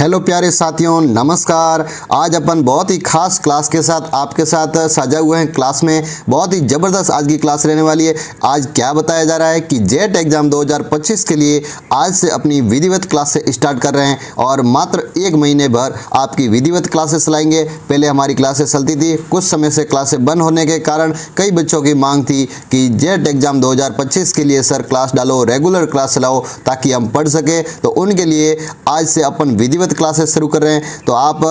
Hello प्यारे साथियों, नमस्कार। आज अपन बहुत ही खास क्लास के साथ आपके साथ साझा हुए हैं। क्लास में बहुत ही ज़बरदस्त आज की क्लास रहने वाली है। आज क्या बताया जा रहा है कि जेट एग्ज़ाम 2025 के लिए आज से अपनी विधिवत क्लासेस स्टार्ट कर रहे हैं और मात्र एक महीने भर आपकी विधिवत क्लासेस चलाएंगे। पहले हमारी क्लासेस चलती थी, कुछ समय से क्लासें बंद होने के कारण कई बच्चों की मांग थी कि जेट एग्ज़ाम 2025 के लिए सर क्लास डालो, रेगुलर क्लास चलाओ ताकि हम पढ़ सकें। तो उनके लिए आज से अपन विधिवत क्लासेस शुरू कर रहे हैं। तो आप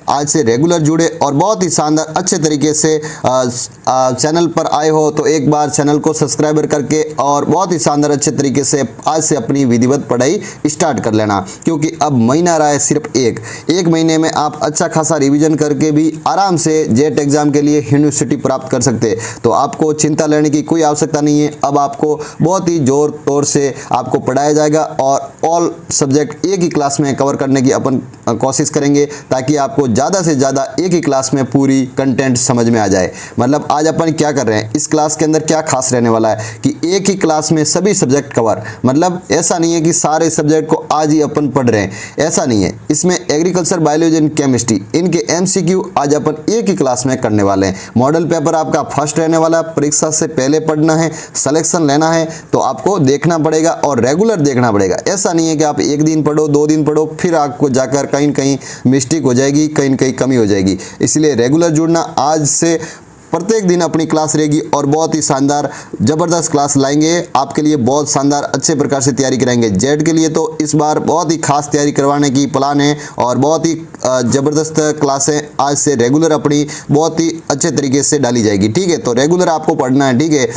आज से रेगुलर जुड़े और बहुत ही शानदार अच्छे तरीके से चैनल पर आए हो तो एक बार चैनल को सब्सक्राइबर करके और बहुत ही शानदार अच्छे तरीके से आज से अपनी विधिवत पढ़ाई स्टार्ट कर लेना, क्योंकि अब महीना रहा है सिर्फ एक महीने में आप अच्छा खासा रिवीजन करके भी आराम से जेट एग्जाम के लिए यूनिवर्सिटी प्राप्त कर सकते हैं। तो आपको चिंता लेने की कोई आवश्यकता नहीं है। अब आपको बहुत ही जोर तौर से आपको पढ़ाया जाएगा और ऑल सब्जेक्ट एक ही क्लास में कवर करने की अपन कोशिश करेंगे ताकि आपको ज़्यादा से ज़्यादा एक ही क्लास में पूरी कंटेंट समझ में आ जाए। मतलब आज अपन क्या कर रहे हैं, इस क्लास के अंदर क्या खास रहने वाला है कि एक ही क्लास में सभी सब्जेक्ट कवर। मतलब ऐसा नहीं है कि सारे सब्जेक्ट को आज ही अपन पढ़ रहे हैं, ऐसा नहीं है। इसमें एग्रीकल्चर, बायोलॉजी एंड केमिस्ट्री इनके MCQ आज अपन एक ही क्लास में करने वाले हैं। मॉडल पेपर आपका फर्स्ट रहने वाला, परीक्षा से पहले पढ़ना है, सिलेक्शन लेना है तो आपको देखना पड़ेगा और रेगुलर देखना पड़ेगा। ऐसा नहीं है कि आप एक दिन पढ़ो, 2 दिन पढ़ो, फिर आपको जाकर कहीं कहीं मिस्टेक हो जाएगी, कहीं कहीं कमी हो जाएगी। इसलिए रेगुलर जुड़ना। आज से प्रत्येक दिन अपनी क्लास रहेगी और बहुत ही शानदार ज़बरदस्त क्लास लाएंगे आपके लिए, बहुत शानदार अच्छे प्रकार से तैयारी कराएंगे। जेट के लिए तो इस बार बहुत ही खास तैयारी करवाने की प्लान है और बहुत ही ज़बरदस्त क्लासें आज से रेगुलर अपनी बहुत ही अच्छे तरीके से डाली जाएगी। ठीक है, तो रेगुलर आपको पढ़ना है। ठीक है,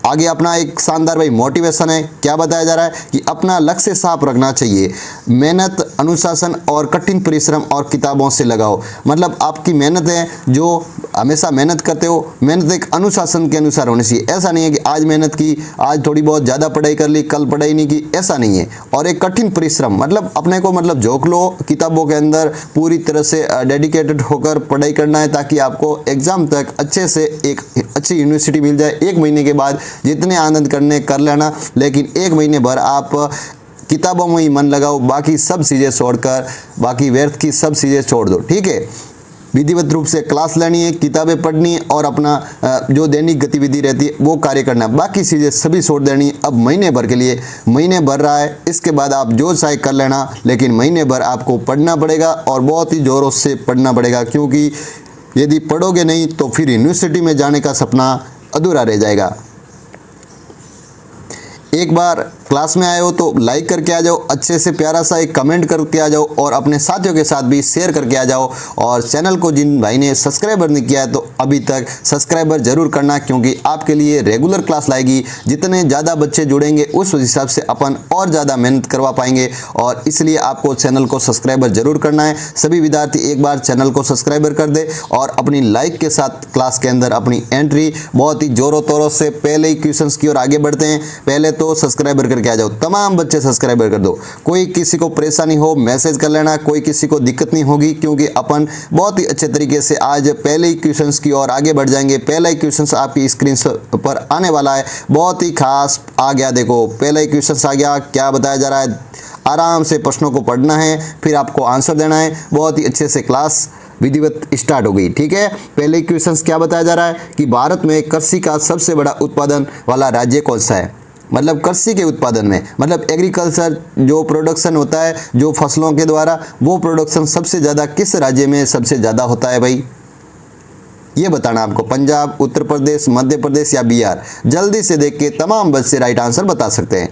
आगे अपना एक शानदार भाई मोटिवेशन है। क्या बताया जा रहा है कि अपना लक्ष्य साफ रखना चाहिए, मेहनत, अनुशासन और कठिन परिश्रम और किताबों से लगाओ। मतलब आपकी मेहनत है जो हमेशा मेहनत करते हो, मेहनत एक अनुशासन के अनुसार होनी चाहिए। ऐसा नहीं है कि आज मेहनत की, आज थोड़ी बहुत ज़्यादा पढ़ाई कर ली, कल पढ़ाई नहीं की, ऐसा नहीं है। और एक कठिन परिश्रम, मतलब अपने को मतलब झोंक लो किताबों के अंदर, पूरी तरह से डेडिकेटेड होकर पढ़ाई करना है ताकि आपको एग्ज़ाम तक अच्छे से एक अच्छी यूनिवर्सिटी मिल जाए। एक महीने के बाद जितने आनंद करने कर लेना, लेकिन एक महीने भर आप किताबों में ही मन लगाओ, बाकी सब चीज़ें छोड़कर, बाकी व्यर्थ की सब चीज़ें छोड़ दो। ठीक है, विधिवत रूप से क्लास लेनी है, किताबें पढ़नी है और अपना जो दैनिक गतिविधि रहती है वो कार्य करना है, बाकी चीज़ें सभी छोड़ देनी है। अब महीने भर के लिए, महीने भर रहा है, इसके बाद आप जो चाहे कर लेना, लेकिन महीने भर आपको पढ़ना पड़ेगा और बहुत ही ज़ोरों से पढ़ना पड़ेगा, क्योंकि यदि पढ़ोगे नहीं तो फिर यूनिवर्सिटी में जाने का सपना अधूरा रह जाएगा। एक बार क्लास में आए हो तो लाइक करके आ जाओ, अच्छे से प्यारा सा एक कमेंट करके आ जाओ और अपने साथियों के साथ भी शेयर करके आ जाओ। और चैनल को जिन भाई ने सब्सक्राइबर नहीं किया है तो अभी तक सब्सक्राइबर जरूर करना, क्योंकि आपके लिए रेगुलर क्लास लाएगी। जितने ज़्यादा बच्चे जुड़ेंगे उस हिसाब से अपन और ज़्यादा मेहनत करवा पाएंगे और इसलिए आपको चैनल को सब्सक्राइबर जरूर करना है। सभी विद्यार्थी एक बार चैनल को सब्सक्राइबर कर दे और अपनी लाइक के साथ क्लास के अंदर अपनी एंट्री बहुत ही जोरों तोरों से पहले ही क्वेश्चन की ओर आगे बढ़ते हैं। पहले तो सब्सक्राइबर करके आ जाओ, तमाम बच्चे सब्सक्राइबर कर दो। कोई किसी को परेशानी हो मैसेज कर लेना, कोई किसी को दिक्कत नहीं होगी, क्योंकि अपन बहुत ही अच्छे तरीके से आज पहले ही क्वेश्चंस की ओर आगे बढ़ जाएंगे। पहला ही क्वेश्चंस आपकी स्क्रीन पर आने वाला है, बहुत ही खास आ गया। देखो पहला ही क्वेश्चंस आ गया। क्या बताया जा रहा है, आराम से प्रश्नों को पढ़ना है, फिर आपको आंसर देना है। बहुत ही अच्छे से क्लास विधिवत स्टार्ट हो गई। ठीक है, पहले क्वेश्चंस क्या बताया जा रहा है कि भारत में कृषि का सबसे बड़ा उत्पादन वाला राज्य कौन सा है। मतलब कृषि के उत्पादन में, मतलब एग्रीकल्चर जो प्रोडक्शन होता है, जो फसलों के द्वारा, वो प्रोडक्शन सबसे ज़्यादा किस राज्य में सबसे ज़्यादा होता है भाई, ये बताना आपको। पंजाब, उत्तर प्रदेश, मध्य प्रदेश या बिहार। जल्दी से देख के तमाम बच्चे राइट आंसर बता सकते हैं।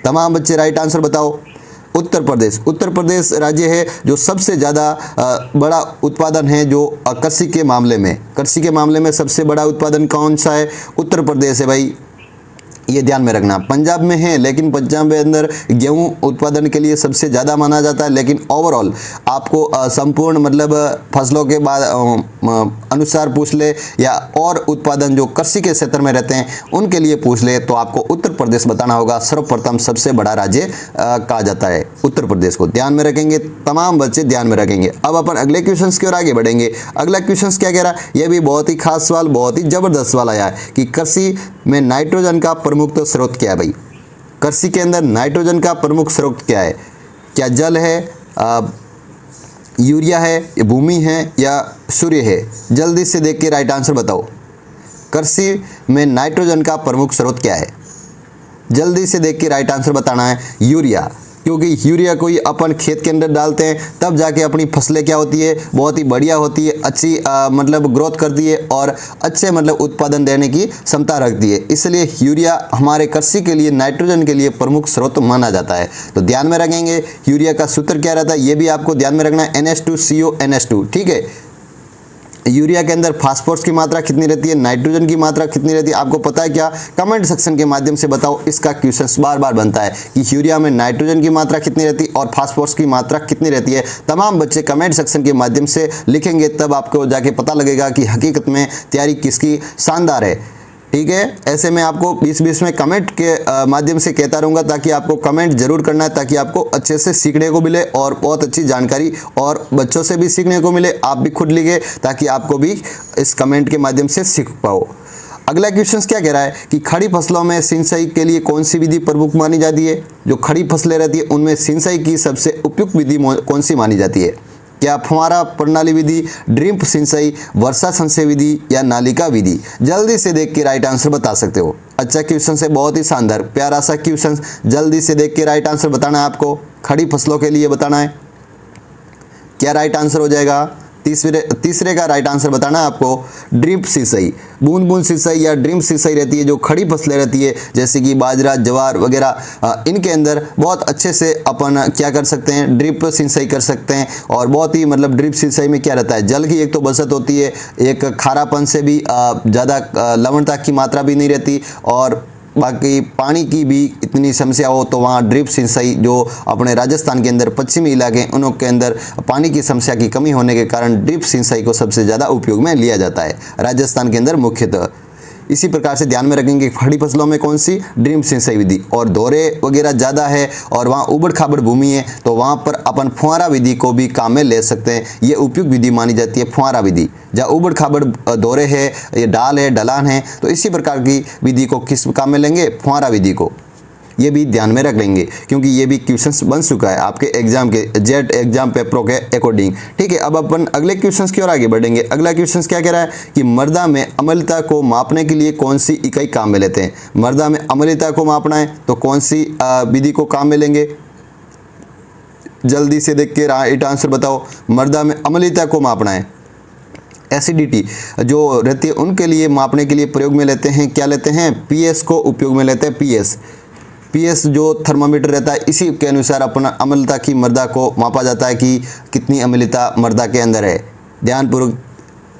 तमाम बच्चे राइट आंसर बताओ। उत्तर प्रदेश, उत्तर प्रदेश राज्य है जो सबसे ज़्यादा बड़ा उत्पादन है जो कृषि के मामले में। कृषि के मामले में सबसे बड़ा उत्पादन कौन सा है, उत्तर प्रदेश है भाई, ये ध्यान में रखना। पंजाब में है, लेकिन पंजाब में अंदर गेहूं उत्पादन के लिए सबसे ज़्यादा माना जाता है, लेकिन ओवरऑल आपको संपूर्ण मतलब फसलों के बाद अनुसार पूछ ले या और उत्पादन जो कृषि के क्षेत्र में रहते हैं उनके लिए पूछ ले तो आपको उत्तर प्रदेश बताना होगा। सर्वप्रथम सबसे बड़ा राज्य कहा जाता है उत्तर प्रदेश को। ध्यान में रखेंगे, तमाम बच्चे ध्यान में रखेंगे। अब अपन अगले क्वेश्चन की ओर आगे बढ़ेंगे। अगला क्वेश्चन क्या कह रहा है, यह भी बहुत ही खास सवाल, बहुत ही जबरदस्त सवाल आया है कि कृषि में नाइट्रोजन का प्रमुख स्रोत क्या है भाई। कृषि के अंदर नाइट्रोजन का प्रमुख स्रोत क्या है? क्या जल है, यूरिया है, ये भूमि है या सूर्य है? जल्दी से देख के राइट आंसर बताओ। कृषि में नाइट्रोजन का प्रमुख स्रोत क्या है? जल्दी से देख के राइट आंसर बताना है यूरिया, क्योंकि यूरिया को ही अपन खेत के अंदर डालते हैं तब जाके अपनी फसलें क्या होती है, बहुत ही बढ़िया होती है, अच्छी मतलब ग्रोथ करती है और अच्छे मतलब उत्पादन देने की क्षमता रखती है। इसलिए यूरिया हमारे कृषि के लिए नाइट्रोजन के लिए प्रमुख स्रोत माना जाता है। तो ध्यान में रखेंगे यूरिया का सूत्र क्या रहता है, ये भी आपको ध्यान में रखना है, NH2CO NH2। ठीक है, यूरिया के अंदर फास्फोरस की मात्रा कितनी रहती है, नाइट्रोजन की मात्रा कितनी रहती है, आपको पता है क्या? कमेंट सेक्शन के माध्यम से बताओ। इसका क्वेश्चन बार बार बनता है कि यूरिया में नाइट्रोजन की मात्रा कितनी रहती है और फास्फोरस की मात्रा कितनी रहती है। तमाम बच्चे कमेंट सेक्शन के माध्यम से लिखेंगे, तब आपको जाके पता लगेगा कि हकीकत में तैयारी किसकी शानदार है। ठीक है, ऐसे मैं आपको बीच में कमेंट के माध्यम से कहता रहूँगा, ताकि आपको कमेंट जरूर करना है, ताकि आपको अच्छे से सीखने को मिले और बहुत अच्छी जानकारी और बच्चों से भी सीखने को मिले। आप भी खुद लिखे ताकि आपको भी इस कमेंट के माध्यम से सीख पाओ। अगला क्वेश्चन क्या कह रहा है कि खड़ी फसलों में सिंचाई के लिए कौन सी विधि प्रमुख मानी जाती है? जो खड़ी फसलें रहती है उनमें सिंचाई की सबसे उपयुक्त विधि कौन सी मानी जाती है? क्या फुहारा प्रणाली विधि, ड्रिप सिंचाई, वर्षा संचय विधि या नालिका विधि? जल्दी से देख के राइट आंसर बता सकते हो। अच्छा क्वेश्चन है, बहुत ही शानदार प्यारा सा क्वेश्चन। जल्दी से देख के राइट आंसर बताना है आपको, खड़ी फसलों के लिए बताना है। क्या राइट आंसर हो जाएगा? तीसरे का राइट आंसर बताना है आपको, ड्रिप सिंचाई। बूंद बूंद सिंचाई या ड्रिप सिंचाई रहती है जो खड़ी फसलें रहती है, जैसे कि बाजरा, ज्वार वगैरह, इनके अंदर बहुत अच्छे से अपन क्या कर सकते हैं, ड्रिप सिंचाई कर सकते हैं। और बहुत ही मतलब ड्रिप सिंचाई में क्या रहता है, जल की एक तो बचत होती है, एक खारापन से भी ज़्यादा लवणता की मात्रा भी नहीं रहती, और बाकी पानी की भी इतनी समस्या हो तो वहाँ ड्रिप सिंचाई, जो अपने राजस्थान के अंदर पश्चिमी इलाके हैं उनके अंदर पानी की समस्या की कमी होने के कारण ड्रिप सिंचाई को सबसे ज़्यादा उपयोग में लिया जाता है राजस्थान के अंदर मुख्यतः। इसी प्रकार से ध्यान में रखेंगे खड़ी फसलों में कौन सी, ड्रिप सिंचाई विधि। और दौरे वगैरह ज़्यादा है और वहाँ उबड़ खाबड़ भूमि है तो वहाँ पर अपन फुहारा विधि को भी काम में ले सकते हैं। ये उपयुक्त विधि मानी जाती है फुहारा विधि। जहाँ उबड़ खाबड़ दौरे है, ये डाल है, ढलान है, तो इसी प्रकार की विधि को किस काम में लेंगे, फुहारा विधि को। ये भी ध्यान में रख लेंगे क्योंकि ये भी क्वेश्चंस बन चुका है आपके एग्जाम के जेट एग्जाम पेपरों के अकॉर्डिंग। ठीक है, अब अपन अगले क्वेश्चंस की ओर आगे बढ़ेंगे। अगला क्वेश्चंस क्या कह रहा है कि मृदा में अम्लता को मापने के लिए कौन सी इकाई काम में लेते हैं? मृदा में अम्लता को मापना है तो कौन सी विधि को काम में लेंगे? जल्दी से देख के राइट आंसर बताओ। मृदा में अम्लता को मापना है, एसिडिटी जो रहती है उनके लिए मापने के लिए प्रयोग में लेते हैं, क्या लेते हैं, पीएस को उपयोग में लेते हैं। पीएस जो थर्मामीटर रहता है, इसी के अनुसार अपना अम्लता की मृदा को मापा जाता है कि कितनी अम्लता मृदा के अंदर है। ध्यानपूर्वक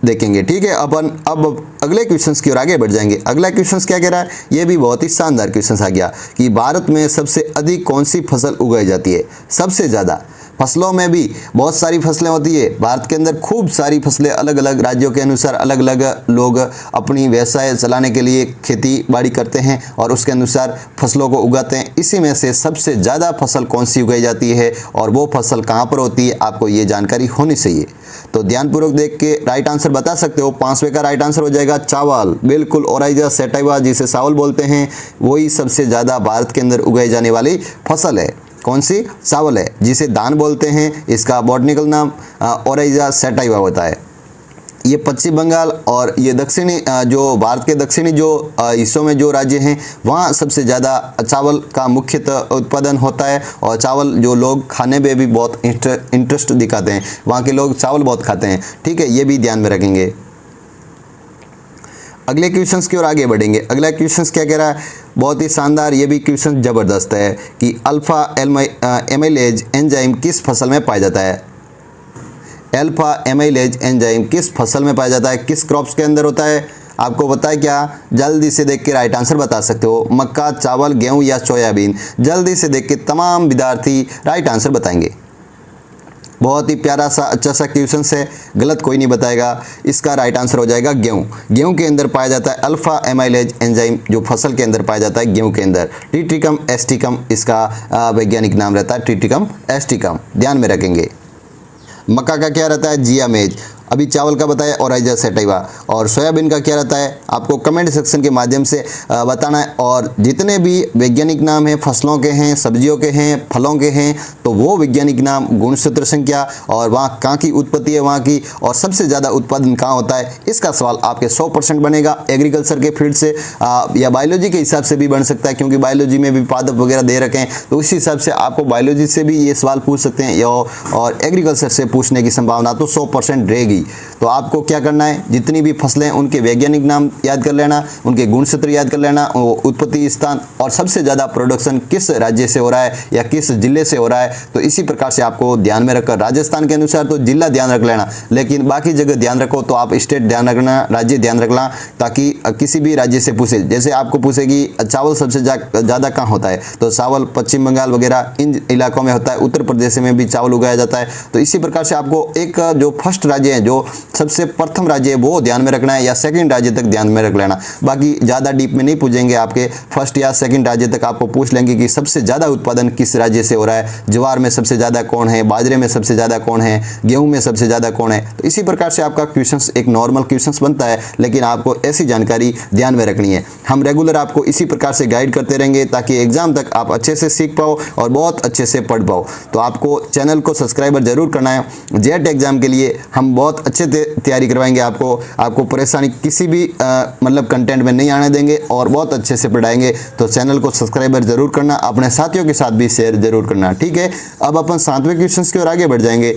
देखेंगे। ठीक है, अपन अब अगले क्वेश्चंस की ओर आगे बढ़ जाएंगे। अगला क्वेश्चंस क्या कह रहा है, ये भी बहुत ही शानदार क्वेश्चंस आ गया कि भारत में सबसे अधिक कौन सी फसल उगाई जाती है? सबसे ज़्यादा फसलों में भी बहुत सारी फसलें होती है भारत के अंदर, खूब सारी फसलें, अलग अलग राज्यों के अनुसार अलग अलग लोग अपनी व्यवसाय चलाने के लिए खेती बाड़ी करते हैं और उसके अनुसार फसलों को उगाते हैं। इसी में से सबसे ज़्यादा फसल कौन सी उगाई जाती है और वो फसल कहाँ पर होती है, आपको ये जानकारी होनी चाहिए। तो ध्यानपूर्वक देख के राइट आंसर बता सकते हो। 5वें का राइट आंसर हो जाएगा चावल। बिल्कुल, ओराइजा सेटाइवा जिसे चावल बोलते हैं, वही सबसे ज़्यादा भारत के अंदर उगाई जाने वाली फसल है। कौन सी? चावल है, जिसे धान बोलते हैं। इसका बॉटनिकल नाम ओराइजा सेटाइवा होता है। ये पश्चिम बंगाल और ये दक्षिणी जो भारत के दक्षिणी जो हिस्सों में जो राज्य हैं वहाँ सबसे ज़्यादा चावल का मुख्यतः उत्पादन होता है। और चावल जो लोग खाने में भी बहुत इंटरेस्ट दिखाते हैं, वहाँ के लोग चावल बहुत खाते हैं। ठीक है, ये भी ध्यान में रखेंगे। अगले क्वेश्चंस की ओर आगे बढ़ेंगे। अगला क्वेश्चंस क्या कह रहा है, बहुत ही शानदार, ये भी क्वेश्चन ज़बरदस्त है कि अल्फा एमाइलेज एंजाइम किस फसल में पाया जाता है? अल्फा एमाइलेज एंजाइम किस फसल में पाया जाता है, किस क्रॉप्स के अंदर होता है? आपको पता है क्या? जल्दी से देख के राइट आंसर बता सकते हो। मक्का, चावल, गेहूं या सोयाबीन? जल्दी से देख के तमाम विद्यार्थी राइट आंसर बताएंगे। बहुत ही प्यारा सा अच्छा सा क्वेश्चन है, गलत कोई नहीं बताएगा। इसका राइट आंसर हो जाएगा गेहूं। गेहूं के अंदर पाया जाता है अल्फा एमाइलेज एंजाइम, जो फसल के अंदर पाया जाता है गेहूं के अंदर। ट्रिटिकम एस्टिकम इसका वैज्ञानिक नाम रहता है, ट्रिटिकम एस्टिकम। ध्यान में रखेंगे। मक्का का क्या रहता है? जियामेज। अभी चावल का बताया ओराइजा सैटिवा, और सोयाबीन का क्या रहता है आपको कमेंट सेक्शन के माध्यम से बताना है। और जितने भी वैज्ञानिक नाम हैं, फसलों के हैं, सब्जियों के हैं, फलों के हैं, तो वो वैज्ञानिक नाम, गुणसूत्र संख्या और वहाँ कहाँ की उत्पत्ति है वहाँ की, और सबसे ज़्यादा उत्पादन कहाँ होता है, इसका सवाल आपके 100% बनेगा। एग्रीकल्चर के फील्ड से या बायोलॉजी के हिसाब से भी बन सकता है, क्योंकि बायोलॉजी में भी पादप वगैरह दे रखे हैं, तो उस हिसाब से आपको बायोलॉजी से भी ये सवाल पूछ सकते हैं, और एग्रीकल्चर से पूछने की संभावना तो 100% रहेगी। तो आपको क्या करना है, जितनी भी फसलें उनके वैज्ञानिक नाम याद कर लेना, उनके गुणसूत्र याद कर लेना, उत्पत्ति स्थान और सबसे ज़्यादा प्रोडक्शन किस राज्य से हो रहा है या किस जिले से हो रहा है। तो इसी प्रकार से आपको ध्यान में रखकर, राजस्थान के अनुसार तो जिला ध्यान रख लेना, लेकिन बाकी जगह ध्यान रखो तो आप स्टेट ध्यान रखना, राज्य ध्यान रखना, ताकि किसी भी राज्य से पूछे, जैसे आपको पूछेगी चावल सबसे ज़्यादा कहाँ होता है, तो चावल पश्चिम बंगाल वगैरह इन इलाकों में होता है, उत्तर प्रदेश में भी चावल उगाया जाता है। तो इसी प्रकार से आपको एक जो फर्स्ट राज्य है, जो सबसे प्रथम राज्य है, वो ध्यान में रखना है, या सेकंड राज्य तक ध्यान में रख लेना। बाकी ज़्यादा डीप में नहीं पूछेंगे, आपके फर्स्ट या सेकंड राज्य तक आपको पूछ लेंगे कि सबसे ज़्यादा उत्पादन किस राज्य से हो रहा है, ज्वार में सबसे ज़्यादा कौन है, बाजरे में सबसे ज़्यादा कौन है, गेहूं में सबसे ज़्यादा कौन है। तो इसी प्रकार से आपका क्वेश्चंस एक नॉर्मल क्वेश्चंस बनता है, लेकिन आपको ऐसी जानकारी ध्यान में रखनी है। हम रेगुलर आपको इसी प्रकार से गाइड करते रहेंगे, ताकि एग्जाम तक आप अच्छे से सीख पाओ और बहुत अच्छे से पढ़ पाओ। तो आपको चैनल को सब्सक्राइबर जरूर करना है। जेट एग्जाम के लिए हम बहुत अच्छे तैयारी करवाएंगे, आपको परेशानी किसी भी मतलब कंटेंट में नहीं आने देंगे, और बहुत अच्छे से पढ़ाएंगे। तो चैनल को सब्सक्राइबर जरूर करना, अपने साथियों के साथ भी शेयर जरूर करना, ठीक है। अब अपन 7वें क्वेश्चन की ओर आगे बढ़ जाएंगे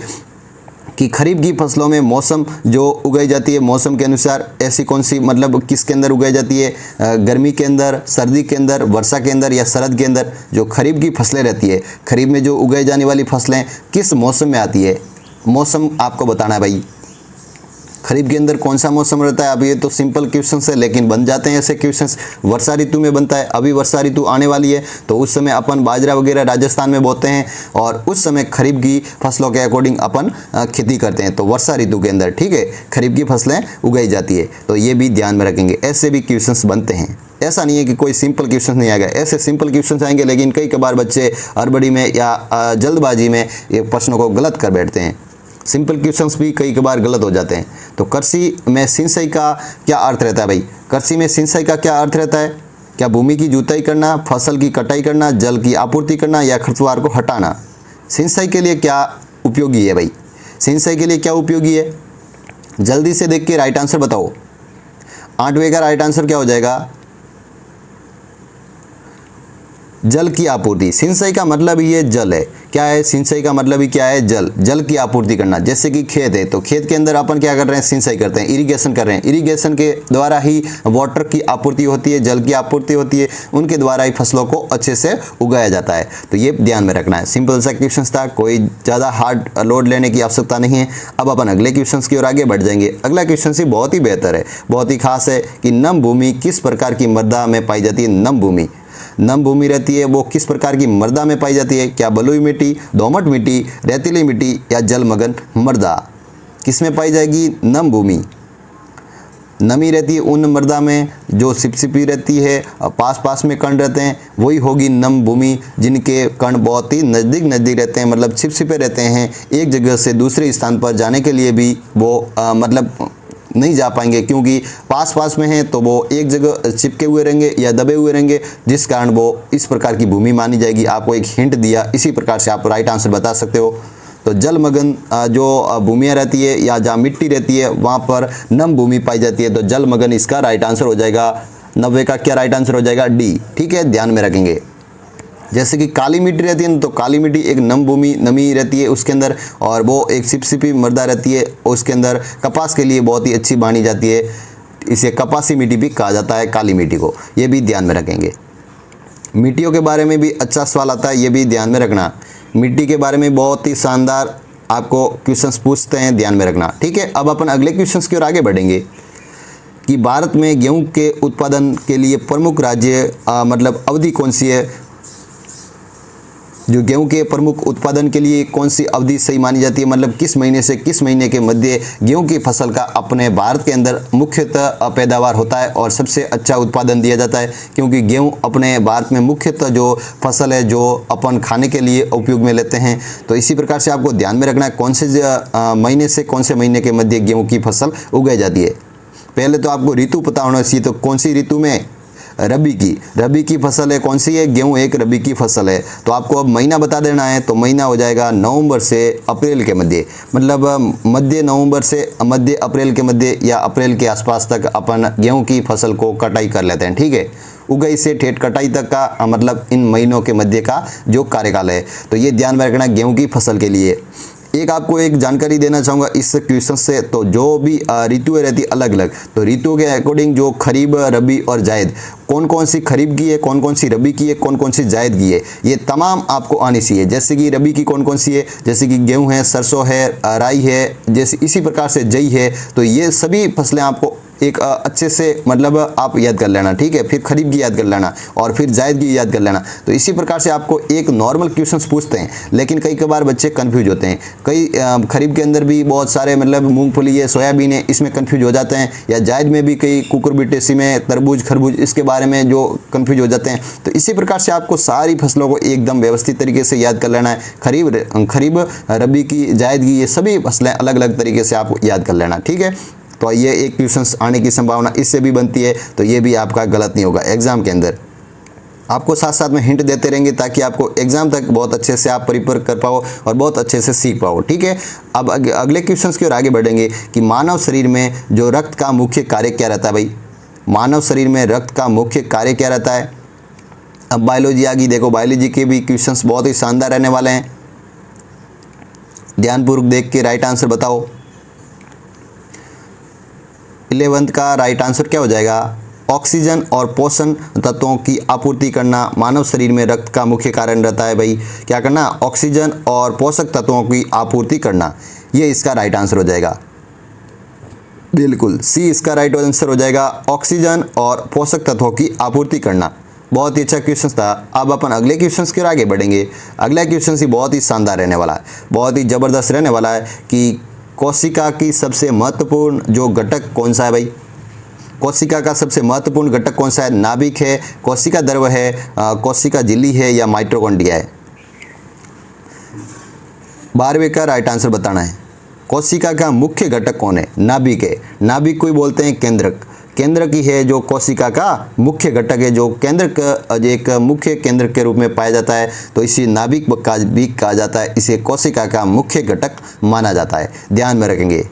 कि खरीफ की फसलों में मौसम जो उगाई जाती है, मौसम के अनुसार ऐसी कौन सी, मतलब किसके अंदर उगाई जाती है, गर्मी के अंदर, सर्दी के अंदर, वर्षा के अंदर या शरद के अंदर। जो खरीफ की फसलें रहती है, खरीफ में जो उगाई जाने वाली फसलें किस मौसम में आती है, मौसम आपको बताना है भाई। खरीफ के अंदर कौन सा मौसम रहता है। अब ये तो सिंपल क्वेश्चंस है, लेकिन बन जाते हैं ऐसे क्वेश्चंस। वर्षा ऋतु में बनता है, अभी वर्षा ऋतु आने वाली है, तो उस समय अपन बाजरा वगैरह राजस्थान में बोते हैं, और उस समय खरीफ की फसलों के अकॉर्डिंग अपन खेती करते हैं। तो वर्षा ऋतु के अंदर, ठीक है, खरीफ की फसलें उगाई जाती है। तो ये भी ध्यान में रखेंगे, ऐसे भी क्वेश्चंस बनते हैं। ऐसा नहीं है कि कोई सिंपल क्वेश्चन नहीं आएगा, ऐसे सिंपल क्वेश्चन आएंगे, लेकिन कई कबार बच्चे हड़बड़ी में या जल्दबाजी में ये प्रश्नों को गलत कर बैठते हैं। सिंपल क्वेश्चंस भी कई बार गलत हो जाते हैं। तो कृषि में सिंचाई का क्या अर्थ रहता है भाई, कृषि में सिंचाई का क्या अर्थ रहता है। क्या भूमि की जुताई करना, फसल की कटाई करना, जल की आपूर्ति करना या खरपतवार को हटाना। सिंचाई के लिए क्या उपयोगी है भाई, सिंचाई के लिए क्या उपयोगी है, जल्दी से देख के राइट आंसर बताओ। 8वें का राइट आंसर क्या हो जाएगा, जल की आपूर्ति। सिंचाई का मतलब ही है जल है, क्या है, सिंचाई का मतलब ही क्या है, जल की आपूर्ति करना। जैसे कि खेत है, तो खेत के अंदर अपन क्या कर रहे हैं, सिंचाई करते हैं, इरिगेशन कर रहे हैं, इरिगेशन के द्वारा ही वाटर की आपूर्ति होती है, जल की आपूर्ति होती है, उनके द्वारा ही फसलों को अच्छे से उगाया जाता है। तो ये ध्यान में रखना है। सिंपल सा क्वेश्चन था, कोई ज़्यादा हार्ड लोड लेने की आवश्यकता नहीं है। अब अपन अगले क्वेश्चन की ओर आगे बढ़ जाएंगे। अगला क्वेश्चन ही बहुत ही बेहतर है, बहुत ही खास है कि नम भूमि किस प्रकार की मृदा में पाई जाती है। नम भूमि रहती है वो किस प्रकार की मृदा में पाई जाती है। क्या बलुई मिट्टी, दोमट मिट्टी, रेतीली मिट्टी या जलमग्न मृदा। किस में पाई जाएगी, नम भूमि। नमी रहती है उन मृदा में जो सिपसिपी रहती है, पास में कण रहते हैं, वही होगी नम भूमि। जिनके कण बहुत ही नज़दीक रहते हैं, मतलब छिपछिपे रहते हैं, एक जगह से दूसरे स्थान पर जाने के लिए भी वो मतलब नहीं जा पाएंगे, क्योंकि पास में हैं, तो वो एक जगह चिपके हुए रहेंगे या दबे हुए रहेंगे, जिस कारण वो इस प्रकार की भूमि मानी जाएगी। आपको एक हिंट दिया, इसी प्रकार से आप राइट आंसर बता सकते हो। तो जलमग्न जो भूमियाँ रहती है या जहाँ मिट्टी रहती है, वहाँ पर नम भूमि पाई जाती है। तो जलमग्न इसका राइट आंसर हो जाएगा। 90 का क्या राइट आंसर हो जाएगा, डी, ठीक है, ध्यान में रखेंगे। जैसे कि काली मिट्टी रहती है, तो काली मिट्टी एक नम भूमि, नमी रहती है उसके अंदर, और वो एक चिपचिपी मृदा रहती है उसके अंदर। कपास के लिए बहुत ही अच्छी मानी जाती है, इसे कपासी मिट्टी भी कहा जाता है काली मिट्टी को। ये भी ध्यान में रखेंगे। मिट्टियों के बारे में भी अच्छा सवाल आता है, ये भी ध्यान में रखना। मिट्टी के बारे में बहुत ही शानदार आपको क्वेश्चंस पूछते हैं, ध्यान में रखना, ठीक है। अब अपन अगले क्वेश्चंस की ओर आगे बढ़ेंगे कि भारत में गेहूं के उत्पादन के लिए प्रमुख राज्य मतलब अवधि कौन सी है। जो गेहूं के प्रमुख उत्पादन के लिए कौन सी अवधि सही मानी जाती है, मतलब किस महीने से किस महीने के मध्य गेहूं की फसल का अपने भारत के अंदर मुख्यतः पैदावार होता है और सबसे अच्छा उत्पादन दिया जाता है, क्योंकि गेहूं अपने भारत में मुख्यतः जो फसल है जो अपन खाने के लिए उपयोग में लेते हैं। तो इसी प्रकार से आपको ध्यान में रखना है कौन से महीने से कौन से महीने के मध्य गेहूं की फसल उगाई जाती है। पहले तो आपको ऋतु पता होना चाहिए, तो कौन सी ऋतु में, रबी की फसल है, कौन सी है, गेहूं एक रबी की फसल है। तो आपको अब महीना बता देना है, तो महीना हो जाएगा नवंबर से अप्रैल के मध्य, मतलब मध्य नवंबर से मध्य अप्रैल के मध्य या अप्रैल के आसपास तक अपन गेहूं की फसल को कटाई कर लेते हैं। ठीक है, उगाई से ठेठ कटाई तक का मतलब इन महीनों के मध्य का जो कार्यकाल है। तो ये ध्यान में रखना गेहूं की फसल के लिए। एक आपको एक जानकारी देना चाहूँगा इस क्वेश्चन से, तो जो भी ऋतुएं रहती अलग अलग, तो ऋतुओं के अकॉर्डिंग जो खरीफ, रबी और जायद, कौन कौन सी खरीफ की है, कौन कौन सी रबी की है, कौन कौन सी जायद की है, ये तमाम आपको आनी चाहिए। जैसे कि रबी की कौन कौन सी है, जैसे कि गेहूं है, सरसों है, राई है, जैसे इसी प्रकार से जई है। तो ये सभी फसलें आपको एक अच्छे से मतलब आप याद कर लेना। ठीक है, फिर खरीफ की याद कर लेना और फिर जायद की याद कर लेना। तो इसी प्रकार से आपको एक नॉर्मल क्वेश्चंस पूछते हैं, लेकिन कई बार बच्चे कंफ्यूज होते हैं। कई खरीफ के अंदर भी बहुत सारे मतलब मूंगफली है, सोयाबीन है, इसमें कंफ्यूज हो जाते हैं, या जायद में भी कई कुकुरबिटेसी में तरबूज, खरबूज, इसके बारे में जो कंफ्यूज हो जाते हैं। तो इसी प्रकार से आपको सारी फसलों को एकदम व्यवस्थित तरीके से याद कर लेना है। खरीफ, रबी की, जायद की, ये सभी फसलें अलग अलग तरीके से आपको याद कर लेना। ठीक है, तो ये एक क्वेश्चन आने की संभावना इससे भी बनती है, तो ये भी आपका गलत नहीं होगा एग्जाम के अंदर। आपको साथ साथ में हिंट देते रहेंगे ताकि आपको एग्जाम तक बहुत अच्छे से आप प्रिपेयर कर पाओ और बहुत अच्छे से सीख पाओ। ठीक है, अब अगले क्वेश्चंस की ओर आगे बढ़ेंगे कि मानव शरीर में जो रक्त का मुख्य कार्य क्या रहता है। भाई, मानव शरीर में रक्त का मुख्य कार्य क्या रहता है। अब बायोलॉजी आ गई, देखो बायोलॉजी के भी क्वेश्चंस बहुत ही शानदार रहने वाले हैं। ध्यानपूर्वक देख के राइट आंसर बताओ। 11th का राइट आंसर क्या हो जाएगा, ऑक्सीजन और पोषण तत्वों की आपूर्ति करना मानव शरीर में रक्त का मुख्य कारण रहता है। भाई, क्या करना, ऑक्सीजन और पोषक तत्वों की आपूर्ति करना, ये इसका राइट आंसर हो जाएगा। बिल्कुल सी इसका राइट आंसर हो जाएगा, ऑक्सीजन और पोषक तत्वों की आपूर्ति करना। बहुत ही अच्छा क्वेश्चन था। अब अपन अगले क्वेश्चन की ओर आगे बढ़ेंगे। अगला क्वेश्चन ही बहुत ही शानदार रहने वाला है, बहुत ही ज़बरदस्त रहने वाला है कि कोशिका की सबसे महत्वपूर्ण जो घटक कौन सा है। भाई, कोशिका का सबसे महत्वपूर्ण घटक कौन सा है, नाभिक है, कोशिका द्रव है, कोशिका झिल्ली है, या माइटोकॉन्ड्रिया है। 12वें का राइट आंसर बताना है। कोशिका का मुख्य घटक कौन है, नाभिक है। नाभिक को ही बोलते हैं केंद्रक। केंद्रक ही है जो कोशिका का मुख्य घटक है, जो केंद्रक एक मुख्य केंद्र के रूप में पाया जाता है। तो इसे नाभिक का भी कहा जाता है, इसे कोशिका का मुख्य घटक माना जाता है। ध्यान में रखेंगे,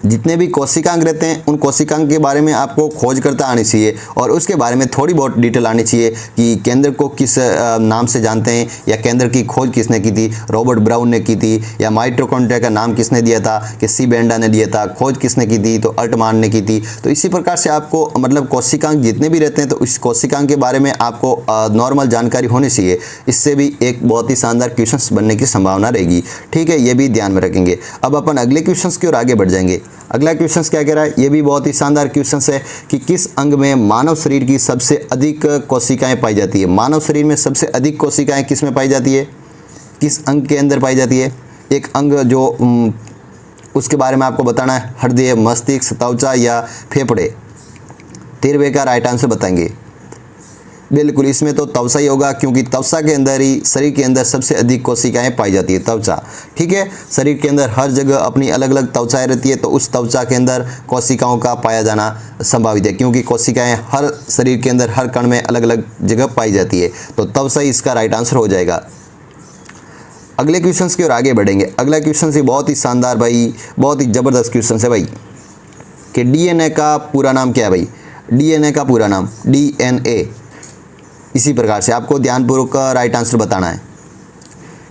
जितने भी कोशिकांग रहते हैं उन कोशिकांग के बारे में आपको खोज करता आनी चाहिए और उसके बारे में थोड़ी बहुत डिटेल आनी चाहिए कि केंद्र को किस नाम से जानते हैं, या केंद्र की खोज किसने की थी, रॉबर्ट ब्राउन ने की थी, या माइटोकॉन्ड्रिया का नाम किसने दिया था, कि सी बेंडा ने दिया था, खोज किसने की थी, तो अल्टमान ने की थी। तो इसी प्रकार से आपको मतलब कोशिकांग जितने भी रहते हैं तो इस कोशिकांग के बारे में आपको नॉर्मल जानकारी होनी चाहिए। इससे भी एक बहुत ही शानदार क्वेश्चन बनने की संभावना रहेगी। ठीक है, ये भी ध्यान में रखेंगे। अब अपन अगले क्वेश्चन की ओर आगे बढ़ जाएंगे। अगला क्वेश्चन क्या कह रहा है, ये भी बहुत ही शानदार क्वेश्चन है कि किस अंग में मानव शरीर की सबसे अधिक कोशिकाएं पाई जाती है। मानव शरीर में सबसे अधिक कोशिकाएं किस में पाई जाती है, किस अंग के अंदर पाई जाती है। एक अंग जो उसके बारे में आपको बताना है, हृदय, मस्तिष्क, त्वचा या फेफड़े। 13वें का राइट आंसर बताएंगे। बिल्कुल इसमें तो त्वचा ही होगा, क्योंकि त्वचा के अंदर ही शरीर के अंदर सबसे अधिक कोशिकाएं पाई जाती है, त्वचा। ठीक है, शरीर के अंदर हर जगह अपनी अलग अलग त्वचाएं रहती है, तो उस त्वचा के अंदर कोशिकाओं का पाया जाना संभावित है, क्योंकि कोशिकाएं हर शरीर के अंदर हर कण में अलग अलग जगह पाई जाती है। तो त्वचा ही इसका राइट आंसर हो जाएगा। अगले क्वेश्चन की ओर आगे बढ़ेंगे। अगला क्वेश्चन से बहुत ही शानदार भाई, बहुत ही ज़बरदस्त क्वेश्चन है भाई कि डीएनए का पूरा नाम क्या है। भाई, डीएनए का पूरा नाम, डीएनए। इसी प्रकार से आपको ध्यानपूर्वक राइट आंसर बताना है।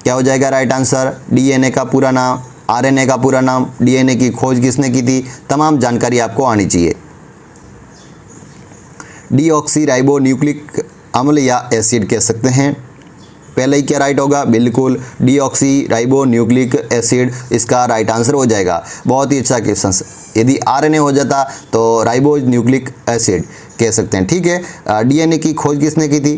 क्या हो जाएगा राइट आंसर, डीएनए का पूरा नाम, आरएनए का पूरा नाम, डीएनए की खोज किसने की थी, तमाम जानकारी आपको आनी चाहिए। डीऑक्सी राइबो न्यूक्लिक अम्ल या एसिड कह सकते हैं। पहले ही क्या राइट होगा, बिल्कुल डीऑक्सी राइबो न्यूक्लिक एसिड इसका राइट आंसर हो जाएगा। बहुत ही अच्छा क्वेश्चन। यदि आरएनए हो जाता तो राइबो न्यूक्लिक एसिड कह सकते हैं। ठीक है, डीएनए की खोज किसने की थी,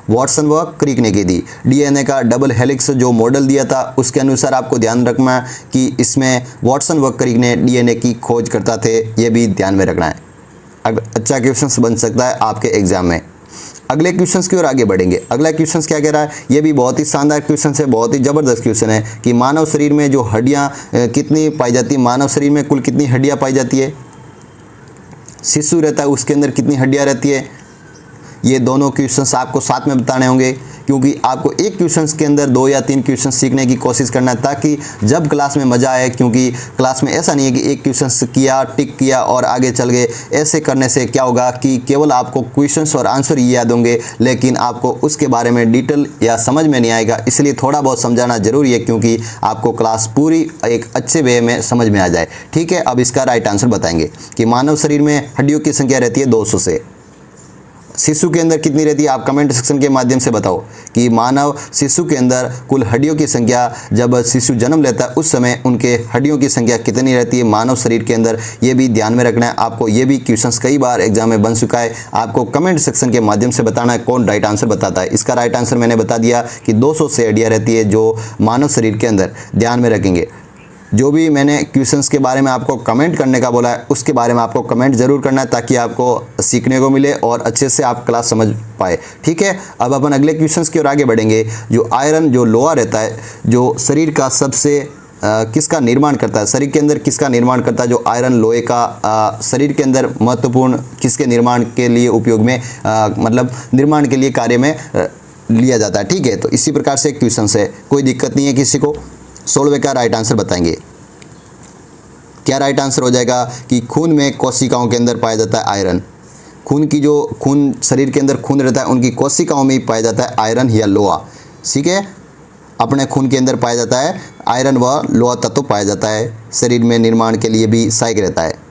वॉटसन व क्रिक ने की थी। डीएनए का डबल हेलिक्स जो मॉडल दिया था उसके अनुसार आपको ध्यान रखना है कि इसमें वॉटसन व क्रिक ने डीएनए की खोज करता थे, ये भी ध्यान में रखना है। अच्छा क्वेश्चन बन सकता है आपके एग्जाम में। अगले क्वेश्चंस की ओर आगे बढ़ेंगे। अगला क्वेश्चंस क्या कह रहा है, ये भी बहुत ही शानदार क्वेश्चन है, बहुत ही ज़बरदस्त क्वेश्चन है कि मानव शरीर में जो हड्डियाँ कितनी पाई जाती है, मानव शरीर में कुल कितनी हड्डियाँ पाई जाती है। शिशु रहता है उसके अंदर कितनी हड्डियाँ रहती है, ये दोनों क्वेश्चंस आपको साथ में बताने होंगे, क्योंकि आपको एक क्वेश्चंस के अंदर 2 या 3 क्वेश्चन सीखने की कोशिश करना है ताकि जब क्लास में मज़ा आए। क्योंकि क्लास में ऐसा नहीं है कि एक क्वेश्चन किया, टिक किया और आगे चल गए। ऐसे करने से क्या होगा कि केवल आपको क्वेश्चंस और आंसर ही याद होंगे, लेकिन आपको उसके बारे में डिटेल या समझ में नहीं आएगा। इसलिए थोड़ा बहुत समझाना जरूरी है, क्योंकि आपको क्लास पूरी एक अच्छे वे में समझ में आ जाए। ठीक है, अब इसका राइट आंसर बताएंगे कि मानव शरीर में हड्डियों की संख्या रहती है 200 से। शिशु के अंदर कितनी रहती है, आप कमेंट सेक्शन के माध्यम से बताओ कि मानव शिशु के अंदर कुल हड्डियों की संख्या, जब शिशु जन्म लेता है उस समय उनके हड्डियों की संख्या कितनी रहती है मानव शरीर के अंदर। ये भी ध्यान में रखना है आपको। ये भी क्वेश्चंस कई बार एग्जाम में बन चुका है। आपको कमेंट सेक्शन के माध्यम से बताना है कौन राइट आंसर बताता है। इसका राइट आंसर मैंने बता दिया कि 200 से हड्डियाँ रहती है जो मानव शरीर के अंदर। ध्यान में रखेंगे, जो भी मैंने क्वेश्चंस के बारे में आपको कमेंट करने का बोला है उसके बारे में आपको कमेंट ज़रूर करना है, ताकि आपको सीखने को मिले और अच्छे से आप क्लास समझ पाए। ठीक है, अब अपन अगले क्वेश्चंस की ओर आगे बढ़ेंगे। जो आयरन, जो लोहा रहता है, जो शरीर का सबसे किसका निर्माण करता है, शरीर के अंदर किसका निर्माण करता है, जो आयरन लोहे का शरीर के अंदर महत्वपूर्ण किसके निर्माण के लिए उपयोग में मतलब निर्माण के लिए कार्य में लिया जाता है। ठीक है, तो इसी प्रकार से क्वेश्चन है, कोई दिक्कत नहीं है किसी को। 16वें का राइट आंसर बताएंगे। क्या राइट आंसर हो जाएगा कि खून में कोशिकाओं के अंदर पाया जाता है आयरन। खून की जो खून शरीर के अंदर खून रहता है उनकी कोशिकाओं में ही पाया जाता है आयरन या लोहा। ठीक है, अपने खून के अंदर पाया जाता है आयरन व लोहा तत्व पाया जाता है, शरीर में निर्माण के लिए भी सहायक रहता है।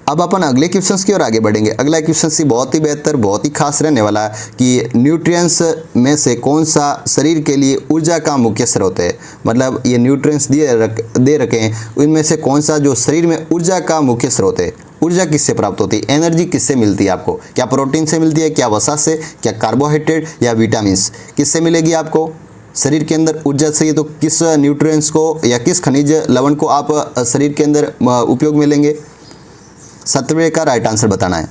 अब अपन अगले क्वेश्चंस की ओर आगे बढ़ेंगे। अगला क्वेश्चन बहुत ही बेहतर, बहुत ही खास रहने वाला है कि न्यूट्रिएंट्स में से कौन सा शरीर के लिए ऊर्जा का मुख्य स्रोत है। मतलब ये न्यूट्रिएंट्स दे रखे हैं, उनमें से कौन सा जो शरीर में ऊर्जा का मुख्य स्रोत है। ऊर्जा किससे प्राप्त होती है, एनर्जी किससे मिलती है आपको, क्या प्रोटीन से मिलती है, क्या वसा से, क्या कार्बोहाइड्रेट या विटामिन, किससे मिलेगी आपको। शरीर के अंदर ऊर्जा चाहिए तो किस न्यूट्रिएंट्स को या किस खनिज लवण को आप शरीर के अंदर उपयोग में लेंगे। 17वें का राइट आंसर बताना है।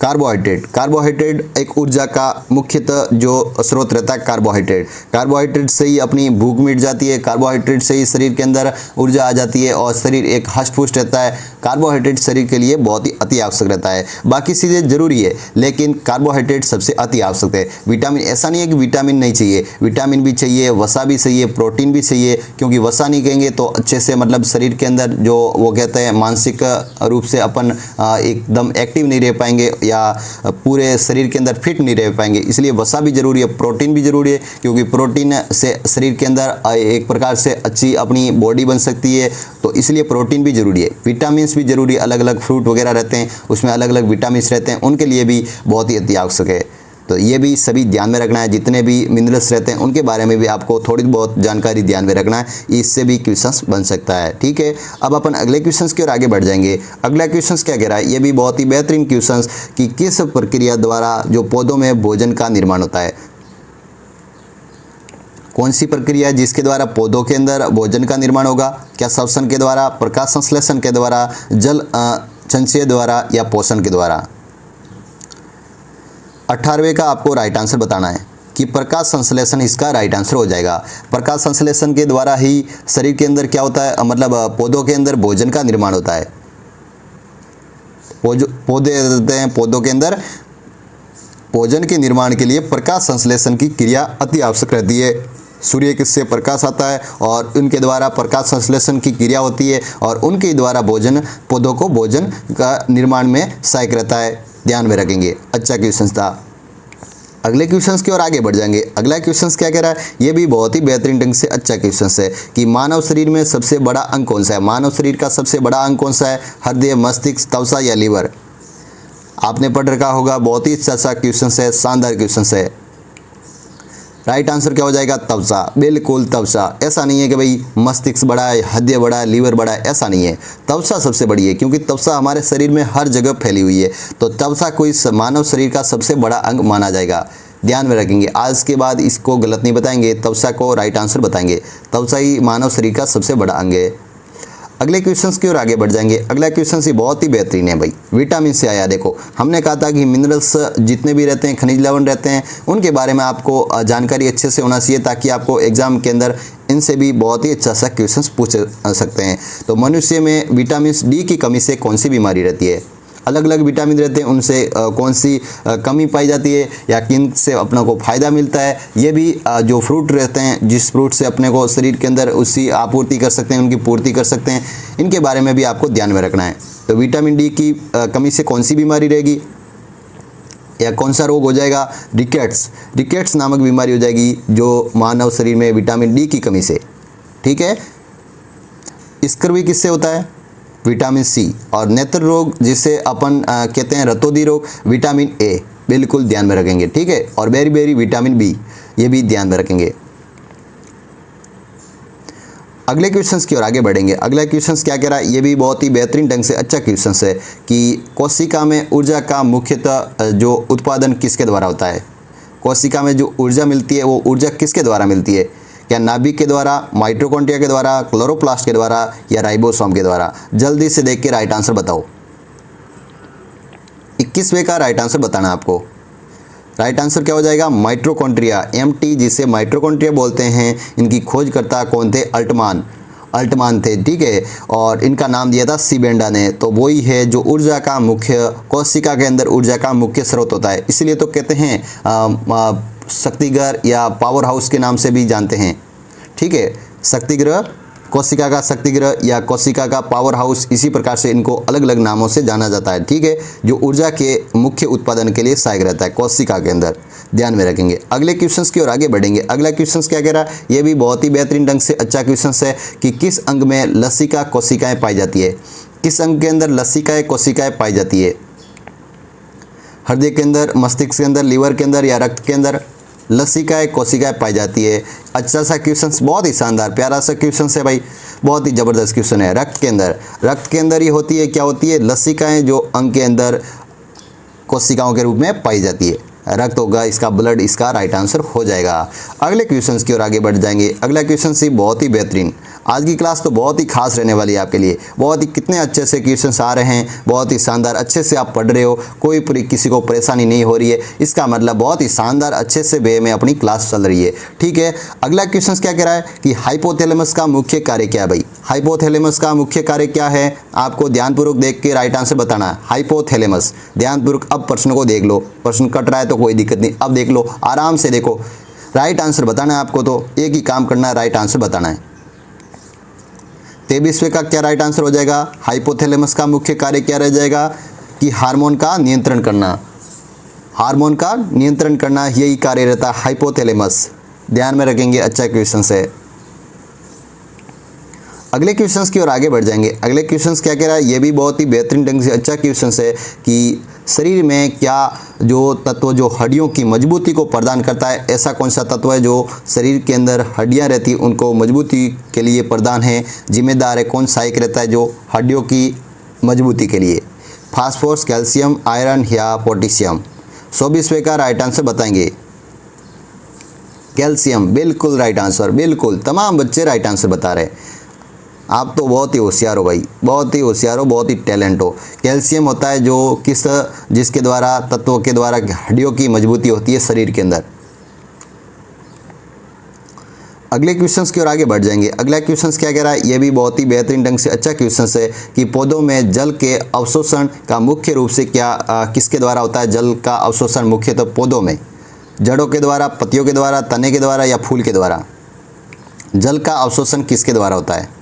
कार्बोहाइड्रेट। कार्बोहाइड्रेट एक ऊर्जा का मुख्यतः जो स्रोत रहता है कार्बोहाइड्रेट। कार्बोहाइड्रेट से ही अपनी भूख मिट जाती है, कार्बोहाइड्रेट से ही शरीर के अंदर ऊर्जा आ जाती है और शरीर एक हष्ट-पुष्ट रहता है। कार्बोहाइड्रेट शरीर के लिए बहुत ही अति आवश्यक रहता है। बाकी चीज़ें जरूरी है, लेकिन कार्बोहाइड्रेट सबसे अति आवश्यक है। विटामिन, ऐसा नहीं है कि विटामिन नहीं चाहिए, विटामिन भी चाहिए, वसा भी चाहिए, प्रोटीन भी चाहिए। क्योंकि वसा नहीं कहेंगे तो अच्छे से मतलब शरीर के अंदर जो वो कहते हैं मानसिक रूप से अपन एकदम एक्टिव नहीं रह पाएंगे या पूरे शरीर के अंदर फिट नहीं रह पाएंगे। इसलिए वसा भी जरूरी है, प्रोटीन भी जरूरी है, क्योंकि प्रोटीन से शरीर के अंदर एक प्रकार से अच्छी अपनी बॉडी बन सकती है, तो इसलिए प्रोटीन भी जरूरी है। विटामिन भी जरूरी है, अलग अलग फ्रूट वगैरह रहते हैं उसमें अलग अलग विटामिन रहते हैं, उनके लिए भी बहुत ही अति आवश्यक है। तो ये भी सभी ध्यान में रखना है, जितने भी मिनरल्स रहते हैं उनके बारे में भी आपको थोड़ी बहुत जानकारी ध्यान में रखना है, इससे भी क्वेश्चंस बन सकता है। ठीक है, अब अपन अगले क्वेश्चंस की ओर आगे बढ़ जाएंगे। अगला क्वेश्चंस क्या कह रहा है, ये भी बहुत ही बेहतरीन क्वेश्चंस कि किस प्रक्रिया द्वारा जो पौधों में भोजन का निर्माण होता है। कौन सी प्रक्रिया है जिसके द्वारा पौधों के अंदर भोजन का निर्माण होगा। क्या श्वसन के द्वारा, प्रकाश संश्लेषण के द्वारा, जल संचय द्वारा या पोषण के द्वारा। 18वें का आपको राइट आंसर बताना है कि प्रकाश संश्लेषण इसका राइट आंसर हो जाएगा। प्रकाश संश्लेषण के द्वारा ही शरीर के अंदर क्या होता है, मतलब पौधों के अंदर भोजन का निर्माण होता है। पौधे रहते हैं, पौधों के अंदर भोजन के निर्माण के लिए प्रकाश संश्लेषण की क्रिया अति आवश्यक रहती है। सूर्य से प्रकाश आता है और उनके द्वारा प्रकाश संश्लेषण की क्रिया होती है और उनके द्वारा भोजन, पौधों को भोजन का निर्माण में सहायक रहता है। ध्यान में रखेंगे, अच्छा क्वेश्चन था। अगले क्वेश्चंस की ओर आगे बढ़ जाएंगे। अगला क्वेश्चंस क्या कह रहा है, ये भी बहुत ही बेहतरीन ढंग से अच्छा क्वेश्चन है कि मानव शरीर में सबसे बड़ा अंग कौन सा है। मानव शरीर का सबसे बड़ा अंग कौन सा है, हृदय, मस्तिष्क, त्वचा या लीवर। आपने पढ़ रखा होगा, बहुत ही अच्छा क्वेश्चन है, शानदार क्वेश्चन है। राइट आंसर क्या हो जाएगा? तवचा, बिल्कुल तवचा। ऐसा नहीं है कि भाई मस्तिष्क बड़ा है, हृदय बड़ा है, लीवर बड़ा है, ऐसा नहीं है। तवचा सबसे बड़ी है क्योंकि तवचा हमारे शरीर में हर जगह फैली हुई है, तो तवचा कोई मानव शरीर का सबसे बड़ा अंग माना जाएगा। ध्यान में रखेंगे, आज के बाद इसको गलत नहीं बताएंगे, तवचा को राइट आंसर बताएंगे। तवचा ही मानव शरीर का सबसे बड़ा अंग है। अगले क्वेश्चन की ओर आगे बढ़ जाएंगे। अगला क्वेश्चन ही बहुत ही बेहतरीन है भाई, विटामिन से आया। देखो हमने कहा था कि मिनरल्स जितने भी रहते हैं, खनिज लवण रहते हैं, उनके बारे में आपको जानकारी अच्छे से होना चाहिए ताकि आपको एग्जाम के अंदर इनसे भी बहुत ही अच्छा सा क्वेश्चन पूछ सकते हैं। तो मनुष्य में विटामिन डी की कमी से कौन सी बीमारी रहती है? अलग अलग विटामिन रहते हैं, उनसे कौन सी कमी पाई जाती है या किन से अपने को फ़ायदा मिलता है, ये भी जो फ्रूट रहते हैं, जिस फ्रूट से अपने को शरीर के अंदर उसकी आपूर्ति कर सकते हैं, उनकी पूर्ति कर सकते हैं, इनके बारे में भी आपको ध्यान में रखना है। तो विटामिन डी की कमी से कौन सी बीमारी रहेगी या कौन सा रोग हो जाएगा? रिकेट्स नामक बीमारी हो जाएगी जो मानव शरीर में विटामिन डी की कमी से। ठीक है, स्कर्वी किससे होता है? Vitamin C. और नेत्र रोग जिसे अपन कहते हैं रतौंधी रोग, विटामिन ए। बिल्कुल ध्यान में रखेंगे। ठीक है, और बेरी विटामिन बी, ये भी ध्यान में रखेंगे। अगले क्वेश्चंस की ओर आगे बढ़ेंगे। अगला क्वेश्चंस क्या कह रहा है? ये भी बहुत ही बेहतरीन ढंग से अच्छा क्वेश्चंस है कि कोशिका में ऊर्जा का मुख्यतः जो उत्पादन किसके द्वारा होता है? कोशिका में जो ऊर्जा मिलती है वो ऊर्जा किसके द्वारा मिलती है? क्या नाभिक के द्वारा, माइटोकॉन्ड्रिया के द्वारा, क्लोरोप्लास्ट के द्वारा या राइबोसोम के द्वारा? जल्दी से देख के राइट आंसर बताओ। 21वें का राइट आंसर बताना आपको। राइट आंसर क्या हो जाएगा? माइटोकॉन्ड्रिया, MT, जिसे माइटोकॉन्ड्रिया बोलते हैं। इनकी खोजकर्ता कौन थे? अल्टमान थे। ठीक है, और इनका नाम दिया था सीबेंडा ने। तो वही है जो ऊर्जा का मुख्य, कोशिका के अंदर ऊर्जा का मुख्य स्रोत होता है। इसलिए तो कहते हैं शक्तिघर या पावर हाउस के नाम से भी जानते हैं। ठीक है, शक्तिग्रह, कोशिका का शक्तिग्रह या कोशिका का पावर हाउस, इसी प्रकार से इनको अलग अलग नामों से जाना जाता है। ठीक है, जो ऊर्जा के मुख्य उत्पादन के लिए सहायक रहता है कोशिका के अंदर। ध्यान में रखेंगे। अगले क्वेश्चंस की ओर आगे बढ़ेंगे। अगला क्वेश्चंस क्या कह रहा है? ये भी बहुत ही बेहतरीन ढंग से अच्छा क्वेश्चंस है कि किस अंग में लसिका कोशिकाएं पाई जाती है? किस अंग के अंदर लसिकाएं कोशिकाएं पाई जाती है? हृदय के अंदर, मस्तिष्क के अंदर, लीवर के अंदर या रक्त के अंदर लसिकाएं कोशिकाएं पाई जाती है? अच्छा सा क्वेश्चन, बहुत ही शानदार प्यारा सा क्वेश्चन है भाई, बहुत ही ज़बरदस्त क्वेश्चन है। रक्त के अंदर ही होती है। क्या होती है? लसिकाएं जो अंग के अंदर कोशिकाओं के रूप में पाई जाती है। रक्त होगा इसका, ब्लड इसका राइट आंसर हो जाएगा। अगले क्वेश्चन की ओर आगे बढ़ जाएंगे। अगला क्वेश्चन ही बहुत ही बेहतरीन, आज की क्लास तो बहुत ही खास रहने वाली है आपके लिए। बहुत ही कितने अच्छे से क्वेश्चंस आ रहे हैं, बहुत ही शानदार, अच्छे से आप पढ़ रहे हो, कोई किसी को परेशानी नहीं हो रही है। इसका मतलब बहुत ही शानदार अच्छे से वे में अपनी क्लास चल रही है। ठीक है, अगला क्वेश्चन क्या कह रहा है कि हाइपोथैलेमस का मुख्य कार्य क्या है भाई? हाइपोथैलेमस का मुख्य कार्य क्या है? आपको ध्यानपूर्वक देख के राइट आंसर बताना है। हाइपोथैलेमस, ध्यानपूर्वक अब प्रश्न को देख लो। प्रश्न कट रहा है तो कोई दिक्कत नहीं, अब देख लो, आराम से देखो। राइट आंसर बताना है आपको, तो एक ही काम करना है, राइट आंसर बताना है। 23वें का क्या राइट आंसर हो जाएगा? हाइपोथैलेमस का मुख्य कार्य क्या रह जाएगा कि हार्मोन का नियंत्रण करना। हार्मोन का नियंत्रण करना, यही कार्य रहता है हाइपोथैलेमस। ध्यान में रखेंगे, अच्छा क्वेश्चन है। अगले क्वेश्चंस की ओर आगे बढ़ जाएंगे। अगले क्वेश्चंस क्या कह रहा है? ये भी बहुत ही बेहतरीन ढंग से अच्छा क्वेश्चन है कि शरीर में क्या जो तत्व जो हड्डियों की मजबूती को प्रदान करता है, ऐसा कौन सा तत्व है जो शरीर के अंदर हड्डियां रहती हैं उनको मजबूती के लिए प्रदान है, जिम्मेदार है? कौन सहायक रहता है जो हड्डियों की मजबूती के लिए? फास्फोरस, कैल्शियम, आयरन या पोटेशियम? 24वें का राइट आंसर बताएंगे। कैल्शियम, बिल्कुल राइट आंसर, बिल्कुल तमाम बच्चे राइट आंसर बता रहे हैं। आप तो बहुत ही होशियार हो भाई, बहुत ही होशियार हो, बहुत ही टैलेंट हो। कैल्शियम होता है जो जिसके द्वारा, तत्वों के द्वारा हड्डियों की मजबूती होती है शरीर के अंदर। अगले क्वेश्चंस की ओर आगे बढ़ जाएंगे। अगला क्वेश्चंस क्या कह रहा है? ये भी बहुत ही बेहतरीन ढंग से अच्छा क्वेश्चंस है कि पौधों में जल के अवशोषण का मुख्य रूप से किसके द्वारा होता है? जल का अवशोषण मुख्यतः पौधों में, जड़ों के द्वारा, पत्तियों के द्वारा, तने के द्वारा या फूल के द्वारा? जल का अवशोषण किसके द्वारा होता है?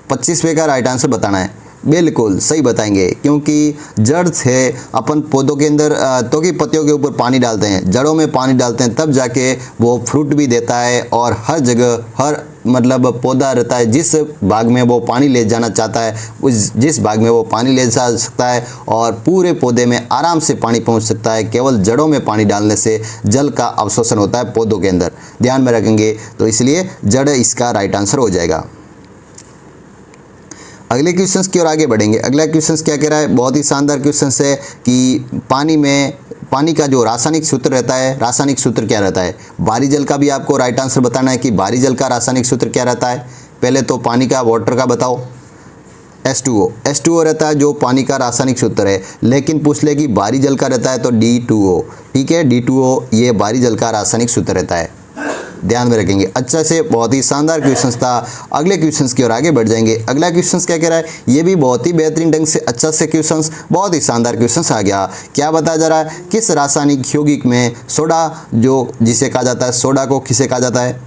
25वें का राइट आंसर बताना है। बिल्कुल सही बताएंगे, क्योंकि जड़ से अपन पौधों के अंदर तो की पत्तियों के ऊपर पानी डालते हैं, जड़ों में पानी डालते हैं, तब जाके वो फ्रूट भी देता है और हर जगह, हर मतलब पौधा रहता है, जिस भाग में वो पानी ले जाना चाहता है उस जिस भाग में वो पानी ले जा सकता है और पूरे पौधे में आराम से पानी पहुंच सकता है। केवल जड़ों में पानी डालने से जल का अवशोषण होता है पौधों के अंदर, ध्यान में रखेंगे। तो इसलिए जड़ इसका राइट आंसर हो जाएगा। अगले क्वेश्चंस की ओर आगे बढ़ेंगे। अगला क्वेश्चंस क्या कह रहा है, बहुत ही शानदार क्वेश्चंस है कि पानी का जो रासायनिक सूत्र रहता है, रासायनिक सूत्र क्या रहता है। भारी जल का भी आपको राइट आंसर बताना है कि भारी जल का रासायनिक सूत्र क्या रहता है। पहले तो पानी का, वाटर का बताओ। H2O रहता है जो पानी का रासायनिक सूत्र है, लेकिन पूछ ले कि भारी जल का रहता है तो D2O, ठीक है, D2O ये भारी जल का रासायनिक सूत्र रहता है, ध्यान में रखेंगे। अच्छा से, बहुत ही शानदार क्वेश्चंस था। अगले क्वेश्चंस की ओर आगे बढ़ जाएंगे। अगला क्वेश्चंस क्या कह रहा है, ये भी बहुत ही बेहतरीन ढंग से अच्छा से क्वेश्चंस, बहुत ही शानदार क्वेश्चंस आ गया। क्या बताया जा रहा है, किस रासायनिक यौगिक में सोडा, जो जिसे कहा जाता है सोडा को किसे कहा जाता है,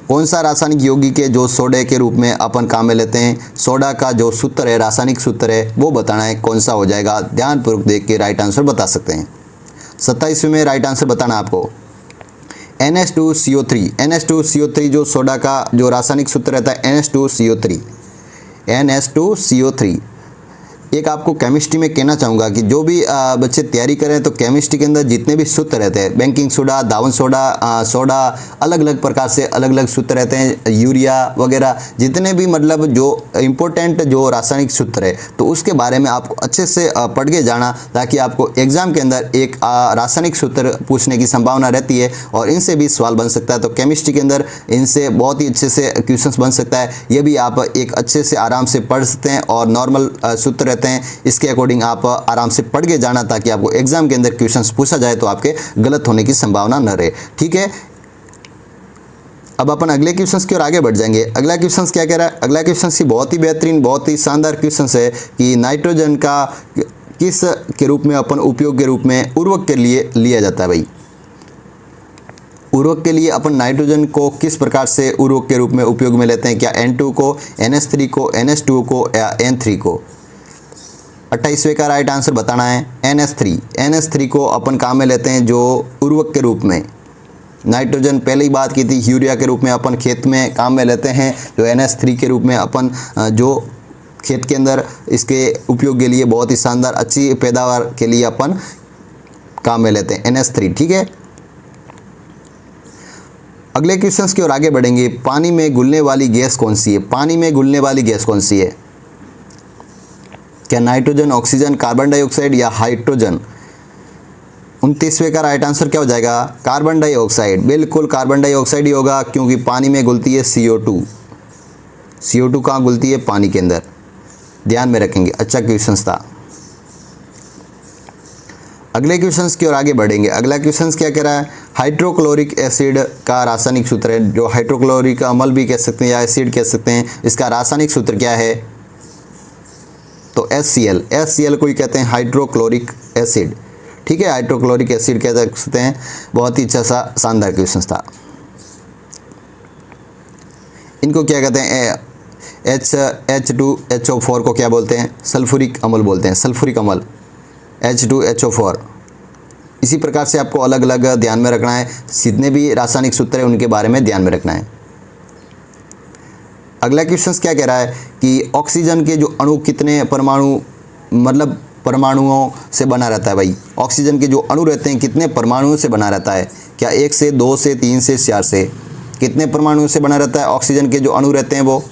कौन सा रासायनिक यौगिक है जो सोडे के रूप में अपन काम में लेते हैं। सोडा का जो सूत्र है, रासायनिक सूत्र है, वो बताना है, कौन सा हो जाएगा। ध्यानपूर्वक देख के राइट आंसर बता सकते हैं। 27वें में राइट आंसर बताना आपको NH2CO3। NH2CO3 जो सोडा का जो रासायनिक सूत्र रहता है NH2CO3। NH2CO3 एक आपको केमिस्ट्री में कहना चाहूँगा कि जो भी बच्चे तैयारी करें तो केमिस्ट्री के अंदर जितने भी सूत्र रहते हैं, बेकिंग सोडा, दावन सोडा, सोडा, अलग अलग प्रकार से अलग अलग सूत्र रहते हैं, यूरिया वगैरह, जितने भी मतलब जो इम्पोर्टेंट जो रासायनिक सूत्र है, तो उसके बारे में आपको अच्छे से पढ़ के जाना, ताकि आपको एग्जाम के अंदर एक रासायनिक सूत्र पूछने की संभावना रहती है और इनसे भी सवाल बन सकता है। तो केमिस्ट्री के अंदर इनसे बहुत ही अच्छे से क्वेश्चन बन सकता है। ये भी आप एक अच्छे से आराम से पढ़ सकते हैं और नॉर्मल सूत्र रहते हैं, इसके अकॉर्डिंग आप आराम से पढ़ के जाना, ताकि आपको एग्जाम के अंदर क्वेश्चंस पूछा जाए तो आपके गलत होने की संभावना न रहे, ठीक है। अब अपन अगले क्वेश्चंस की ओर आगे बढ़ जाएंगे। अगला क्वेश्चंस क्या कह रहा है, अगला क्वेश्चंस ही बहुत ही बेहतरीन, बहुत ही शानदार क्वेश्चंस है कि नाइट्रोजन का किस के रूप में अपन उपयोग के रूप में उर्वरक के लिए लिया जाता है। भाई, उर्वरक के लिए अपन नाइट्रोजन को किस प्रकार से उर्वरक के रूप में उपयोग में लेते हैं। क्या N2 को, NH3 को, NH2 को या N3 को। 28वें का राइट आंसर बताना है NH3 को अपन काम में लेते हैं जो उर्वरक के रूप में। नाइट्रोजन पहले ही बात की थी, यूरिया के रूप में अपन खेत में काम में लेते हैं, जो NH3 के रूप में अपन जो खेत के अंदर इसके उपयोग के लिए बहुत ही शानदार अच्छी पैदावार के लिए अपन काम में लेते हैं NH3, ठीक है। अगले क्वेश्चंस की ओर आगे बढ़ेंगे। पानी में घुलने वाली गैस कौन सी है। पानी में घुलने वाली गैस कौन सी है। क्या नाइट्रोजन, ऑक्सीजन, कार्बन डाइऑक्साइड या हाइड्रोजन। 29वें का राइट आंसर क्या हो जाएगा, कार्बन डाइऑक्साइड। बिल्कुल कार्बन डाइऑक्साइड ही होगा, क्योंकि पानी में घुलती है CO2। CO2 कहाँ घुलती है, पानी के अंदर, ध्यान में रखेंगे। अच्छा क्वेश्चन था। अगले क्वेश्चंस की ओर आगे बढ़ेंगे। अगला क्वेश्चंस क्या कह रहा है, हाइड्रोक्लोरिक एसिड का रासायनिक सूत्र है, जो हाइड्रोक्लोरिक अम्ल भी कह सकते हैं या एसिड कह सकते हैं, इसका रासायनिक सूत्र क्या है, तो HCl को ही कहते हैं हाइड्रोक्लोरिक एसिड, ठीक है, हाइड्रोक्लोरिक एसिड कह सकते हैं। बहुत ही अच्छा सा शानदार क्वेश्चन था। इनको क्या कहते हैं, H2HO4 को क्या बोलते हैं, सल्फ्यूरिक अम्ल बोलते हैं, सल्फ्यूरिक अम्ल H2HO4। इसी प्रकार से आपको अलग अलग ध्यान में रखना है, जितने भी रासायनिक सूत्र है उनके बारे में ध्यान में रखना है। अगला क्वेश्चन क्या कह रहा है कि ऑक्सीजन के जो अणु कितने परमाणु, मतलब परमाणुओं से बना रहता है। भाई, ऑक्सीजन के जो अणु रहते हैं कितने परमाणुओं से बना रहता है। क्या 1 से 2 से 3 से 4 से, कितने परमाणुओं से बना रहता है। ऑक्सीजन के जो अणु रहते हैं वो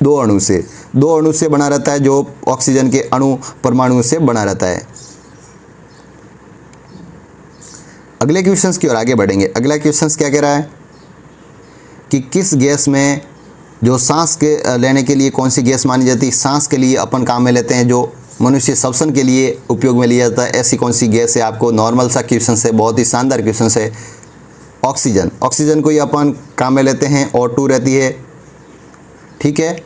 2 अणु से, 2 अणु से बना रहता है, जो ऑक्सीजन के अणु परमाणुओं से बना रहता है। अगले क्वेश्चंस की ओर आगे बढ़ेंगे। अगला क्वेश्चंस क्या कह रहा है कि किस गैस में जो सांस के लेने के लिए कौन सी गैस मानी जाती है। सांस के लिए अपन काम में लेते हैं, जो मनुष्य श्वसन के लिए उपयोग में लिया जाता है, ऐसी कौन सी गैस है। आपको नॉर्मल सा क्वेश्चन है, बहुत ही शानदार क्वेश्चन है। ऑक्सीजन, ऑक्सीजन को ही अपन काम में लेते हैं, O2 रहती है, ठीक है,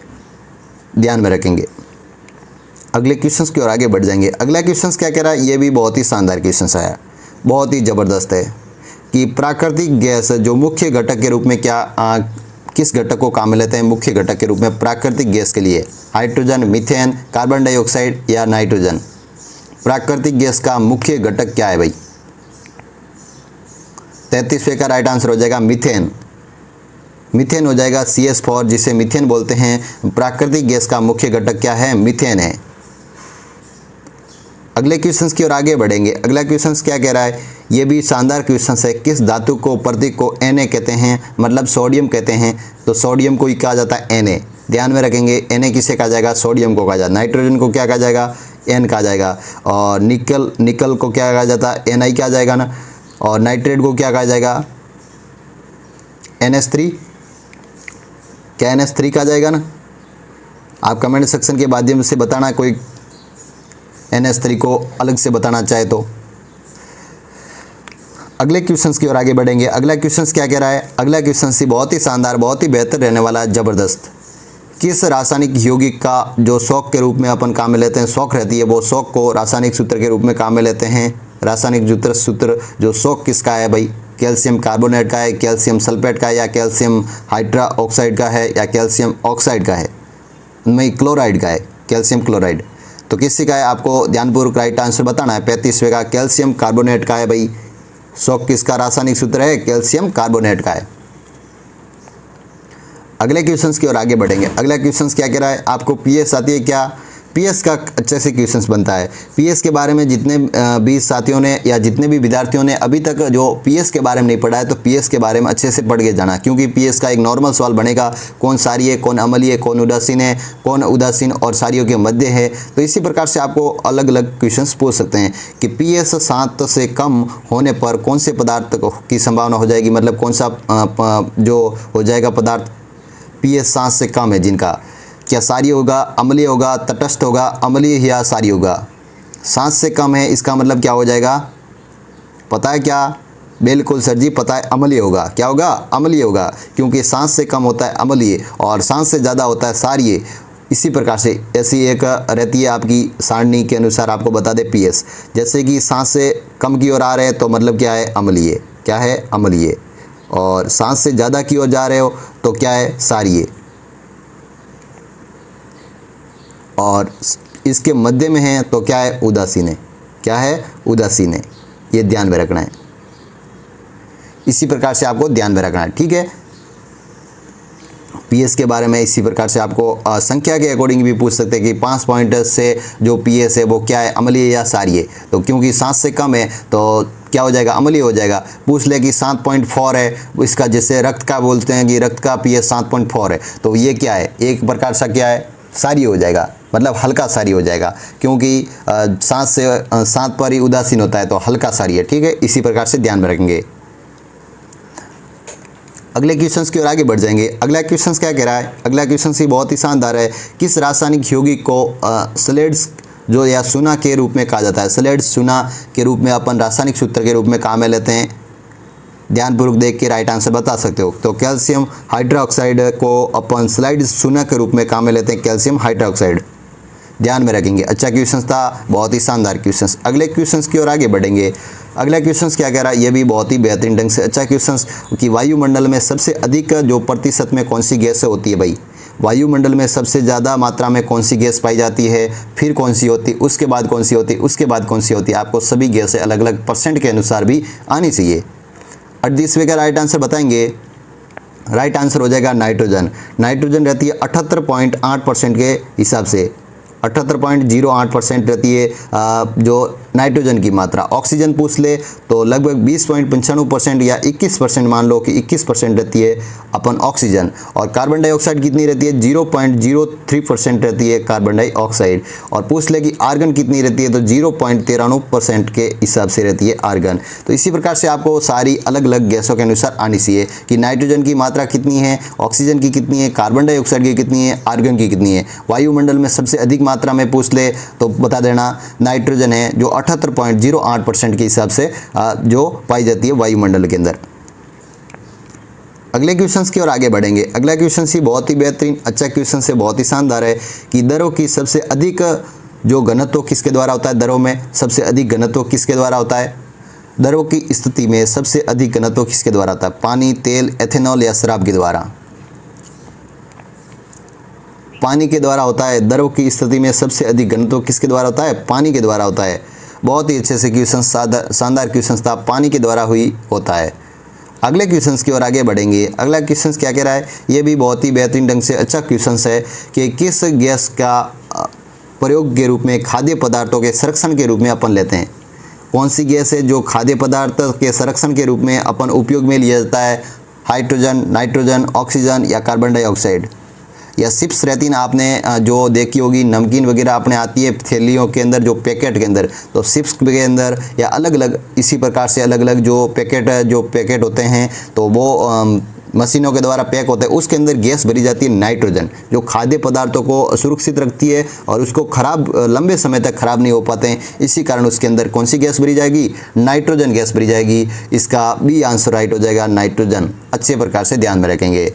ध्यान में रखेंगे। अगले क्वेश्चंस की ओर आगे बढ़ जाएंगे। अगला क्वेश्चंस क्या कह रहा है, ये भी बहुत ही शानदार क्वेश्चन आया, बहुत ही ज़बरदस्त है कि प्राकृतिक गैस जो मुख्य घटक के रूप में किस घटक को काम में लेते हैं मुख्य घटक के रूप में प्राकृतिक गैस के लिए। हाइड्रोजन, मीथेन, कार्बन डाइऑक्साइड या नाइट्रोजन। प्राकृतिक गैस का मुख्य घटक क्या है भाई। 33वें का राइट आंसर हो जाएगा मीथेन। मीथेन हो जाएगा CH4, जिसे मीथेन बोलते हैं। प्राकृतिक गैस का मुख्य घटक क्या है? मीथेन है। अगले क्वेश्चंस की ओर आगे बढ़ेंगे। अगला क्वेश्चंस क्या कह रहा है? ये भी शानदार क्वेश्चंस है। किस धातु को प्रतीक को Na कहते हैं, मतलब सोडियम कहते हैं? तो सोडियम को ही कहा जाता है Na। ध्यान में रखेंगे, Na किसे कहा जाएगा? सोडियम को कहा जाता है। नाइट्रोजन को क्या कहा जाएगा? N कहा जाएगा। और निकल को क्या कहा जाता है? Ni कहा जाएगा ना। और नाइट्रेट को क्या कहा जाएगा? NH3। क्या NH3 कहा जाएगा ना? आप कमेंट सेक्शन के माध्यम से बताना, कोई NH3 को अलग से बताना चाहे तो। अगले क्वेश्चंस की ओर आगे बढ़ेंगे। अगला क्वेश्चंस क्या कह रहा है? अगला क्वेश्चन ही बहुत ही शानदार, बहुत ही बेहतर रहने वाला है, ज़बरदस्त। किस रासायनिक यौगिक का जो शौक के रूप में अपन काम में लेते हैं, शौक रहती है, वो शौक को रासायनिक सूत्र के रूप में काम में लेते हैं। रासायनिक सूत्र जो शौक किसका है भाई? कैल्शियम कार्बोनेट का है, कैल्शियम सल्फेट का है, या कैल्शियम हाइड्रोक्साइड का है, या कैल्शियम ऑक्साइड का है, नहीं क्लोराइड का है, कैल्शियम क्लोराइड। तो किसी का है? आपको ध्यानपूर्वक राइट आंसर बताना है। 35वें का कैल्शियम कार्बोनेट का है भाई। शौक किसका रासायनिक सूत्र है? कैल्शियम कार्बोनेट का है। अगले क्वेश्चंस की ओर आगे बढ़ेंगे। अगला क्वेश्चंस क्या कह रहा है? आपको पीएस आती है क्या? पीएस का अच्छे से क्वेश्चंस बनता है। पीएस के बारे में जितने भी साथियों ने या जितने भी विद्यार्थियों ने अभी तक जो पीएस के बारे में नहीं पढ़ा है, तो पीएस के बारे में अच्छे से पढ़ के जाना, क्योंकि पीएस का एक नॉर्मल सवाल बनेगा। कौन सारी है, कौन अम्लीय है, कौन उदासीन है, कौन उदासीन और सारियों के मध्य है। तो इसी प्रकार से आपको अलग अलग क्वेश्चंस पूछ सकते हैं कि पीएस 7 से कम होने पर कौन से पदार्थ की संभावना हो जाएगी, मतलब कौन सा जो हो जाएगा पदार्थ पीएस 7 से कम है जिनका। क्या सारी होगा, अम्लीय होगा, तटस्थ होगा, अम्लीय या सारी होगा? 7 से कम है, इसका मतलब क्या हो जाएगा? पता है क्या? बिल्कुल सर जी, पता है, अम्लीय होगा। क्या होगा? अम्लीय होगा, क्योंकि 7 से कम होता है अम्लीय और 7 से ज़्यादा होता है सारीय। इसी प्रकार से ऐसी एक रहती है आपकी सारणी के अनुसार आपको बता दे पीएस। जैसे कि 7 से कम की ओर आ रहे हैं तो मतलब क्या है? अम्लीय। क्या है? अम्लीय। और 7 से ज़्यादा की ओर जा रहे हो तो क्या है? सारीय। और इसके मध्य में है तो क्या है? उदासीन है। क्या है? उदासीन है। ये ध्यान में रखना है। इसी प्रकार से आपको ध्यान में रखना है, ठीक है। पीएस के बारे में इसी प्रकार से आपको संख्या के अकॉर्डिंग भी पूछ सकते हैं कि 5 पॉइंट से जो पीएस है वो क्या है? अम्लीय या सारीय। तो क्योंकि 7 से कम है तो क्या हो जाएगा? अम्लीय हो जाएगा। पूछ ले कि 7.4 है इसका, जैसे रक्त का बोलते हैं कि रक्त का पीएस 7.4 है, तो ये क्या है? एक प्रकार से क्या है? सारीय हो जाएगा, मतलब हल्का सारी हो जाएगा, क्योंकि 7 पर ही उदासीन होता है तो हल्का सारी है, ठीक है। इसी प्रकार से ध्यान में रखेंगे। अगले क्वेश्चंस की ओर आगे बढ़ जाएंगे। अगला क्वेश्चंस क्या कह रहा है? अगला क्वेश्चन ही बहुत ही शानदार है। किस रासायनिक यौगिक को सलेट्स जो या चूना के रूप में कहा जाता है? सलेट्स चूना के रूप में अपन रासायनिक सूत्र के रूप में काम में लेते हैं। ध्यानपूर्वक देख के राइट आंसर बता सकते हो। तो कैल्शियम हाइड्रोक्साइड को अपन स्लाइड चूना के रूप में काम में लेते हैं, कैल्शियम हाइड्रोक्साइड। ध्यान में रखेंगे। अच्छा क्वेश्चन था, बहुत ही शानदार क्वेश्चन। अगले क्वेश्चन की ओर आगे बढ़ेंगे। अगला क्वेश्चन क्या कह रहा है? ये भी बहुत ही बेहतरीन ढंग से अच्छा क्वेश्चन कि वायुमंडल में सबसे अधिक जो प्रतिशत में कौन सी गैस होती है भाई? वायुमंडल में सबसे ज़्यादा मात्रा में कौन सी गैस पाई जाती है, फिर कौन सी होती, उसके बाद कौन सी होती, उसके बाद कौन सी होती है? आपको सभी गैसें अलग अलग परसेंट के अनुसार भी आनी चाहिए। 38वें का राइट आंसर बताएंगे। राइट आंसर हो जाएगा नाइट्रोजन। नाइट्रोजन रहती है 78.8% के हिसाब से, 78.08% रहती है जो नाइट्रोजन की मात्रा। ऑक्सीजन पूछ ले तो लगभग 20.95% या 21% मान लो कि 21% रहती है अपन ऑक्सीजन। और कार्बन डाइऑक्साइड कितनी रहती है? 0.03% रहती है कार्बन डाइऑक्साइड। और पूछ ले कि आर्गन कितनी रहती है? तो 0.93% के हिसाब से रहती है आर्गन। तो इसी प्रकार से आपको सारी अलग अलग गैसों के अनुसार आनी चाहिए कि नाइट्रोजन की मात्रा कितनी है, ऑक्सीजन की कितनी है, कार्बन डाइऑक्साइड की कितनी है, आर्गन की कितनी है। वायुमंडल में सबसे अधिक मात्रा में पूछ ले तो बता देना नाइट्रोजन है, जो 78.08% के हिसाब से जो पाई जाती है वायुमंडल के अंदर। अगले क्वेश्चंस की ओर आगे बढ़ेंगे। अगला क्वेश्चन ही बहुत ही बेहतरीन अच्छा क्वेश्चन से बहुत ही शानदार है कि दरों की सबसे अधिक जो घनत्व किसके द्वारा होता है? दरों में सबसे अधिक घनत्व किसके द्वारा होता है? दरों की स्थिति में सबसे अधिक घनत्व किसके द्वारा होता है? पानी, तेल, एथेनॉल या शराब के द्वारा? पानी के द्वारा होता है। दरों की स्थिति में सबसे अधिक घनत्व किसके द्वारा होता है? पानी के द्वारा होता है। बहुत ही अच्छे से क्वेश्चन, शानदार क्वेश्चन था, पानी के द्वारा हुई होता है। अगले क्वेश्चंस की ओर आगे बढ़ेंगे। अगला क्वेश्चंस क्या कह रहा है, ये भी बहुत ही बेहतरीन ढंग से अच्छा क्वेश्चंस है कि किस गैस का प्रयोग के रूप में खाद्य पदार्थों के संरक्षण के रूप में अपन लेते हैं। कौन सी गैस है जो खाद्य पदार्थ के संरक्षण के रूप में अपन उपयोग में लिया जाता है, हाइड्रोजन, नाइट्रोजन, ऑक्सीजन या कार्बन डाइऑक्साइड। या चिप्स रहती ना, आपने जो देखी होगी नमकीन वगैरह आपने आती है थैलियों के अंदर, जो पैकेट के अंदर, तो चिप्स के अंदर या अलग अलग इसी प्रकार से अलग अलग जो पैकेट होते हैं, तो वो मशीनों के द्वारा पैक होते हैं, उसके अंदर गैस भरी जाती है नाइट्रोजन, जो खाद्य पदार्थों को सुरक्षित रखती है और उसको खराब लंबे समय तक खराब नहीं हो पाते हैं। इसी कारण उसके अंदर कौन सी गैस भरी जाएगी, नाइट्रोजन गैस भरी जाएगी। इसका बी आंसर राइट हो जाएगा, नाइट्रोजन। अच्छे प्रकार से ध्यान में रखेंगे।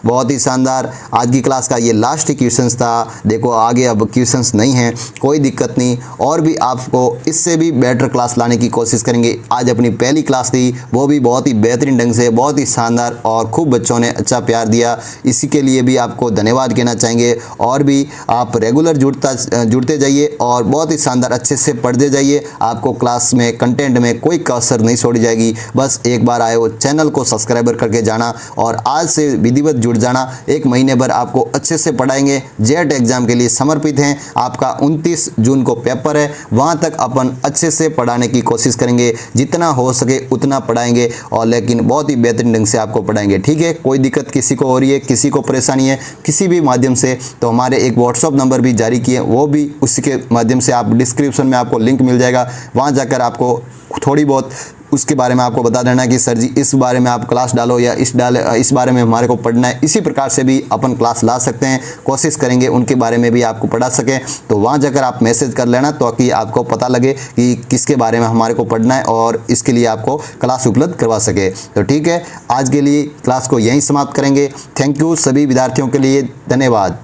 बहुत ही शानदार आज की क्लास का ये लास्ट क्वेश्चंस था। देखो आगे अब क्वेश्चंस नहीं हैं, कोई दिक्कत नहीं, और भी आपको इससे भी बेटर क्लास लाने की कोशिश करेंगे। आज अपनी पहली क्लास थी, वो भी बहुत ही बेहतरीन ढंग से, बहुत ही शानदार, और खूब बच्चों ने अच्छा प्यार दिया। इसी के लिए भी आपको धन्यवाद कहना चाहेंगे। और भी आप रेगुलर जुड़ते जाइए और बहुत ही शानदार अच्छे से पढ़ते जाइए। आपको क्लास में कंटेंट में कोई कसर नहीं छोड़ी जाएगी। बस एक बार आए हो चैनल को सब्सक्राइबर करके जाना और आज से विधिवत जुड़ जाना। एक महीने भर आपको अच्छे से पढ़ाएंगे। जेट एग्जाम के लिए समर्पित हैं। आपका 29 जून को पेपर है, वहां तक अपन अच्छे से पढ़ाने की कोशिश करेंगे, जितना हो सके उतना पढ़ाएंगे, और लेकिन बहुत ही बेहतरीन ढंग से आपको पढ़ाएंगे। ठीक है, कोई दिक्कत किसी को हो रही है, किसी को परेशानी है किसी भी माध्यम से, तो हमारे एक व्हाट्सअप नंबर भी जारी किए, वो भी उसी के माध्यम से आप डिस्क्रिप्शन में आपको लिंक मिल जाएगा, वहां जाकर आपको थोड़ी बहुत उसके बारे में आपको बता देना कि सर जी इस बारे में आप क्लास डालो या इस बारे में हमारे को पढ़ना है। इसी प्रकार से भी अपन क्लास ला सकते हैं, कोशिश करेंगे उनके बारे में भी आपको पढ़ा सकें। तो वहाँ जाकर आप मैसेज कर लेना ताकि आपको पता लगे कि किसके बारे में हमारे को पढ़ना है और इसके लिए आपको क्लास उपलब्ध करवा सके। तो ठीक है, आज के लिए क्लास को यहीं समाप्त करेंगे। थैंक यू सभी विद्यार्थियों के लिए, धन्यवाद।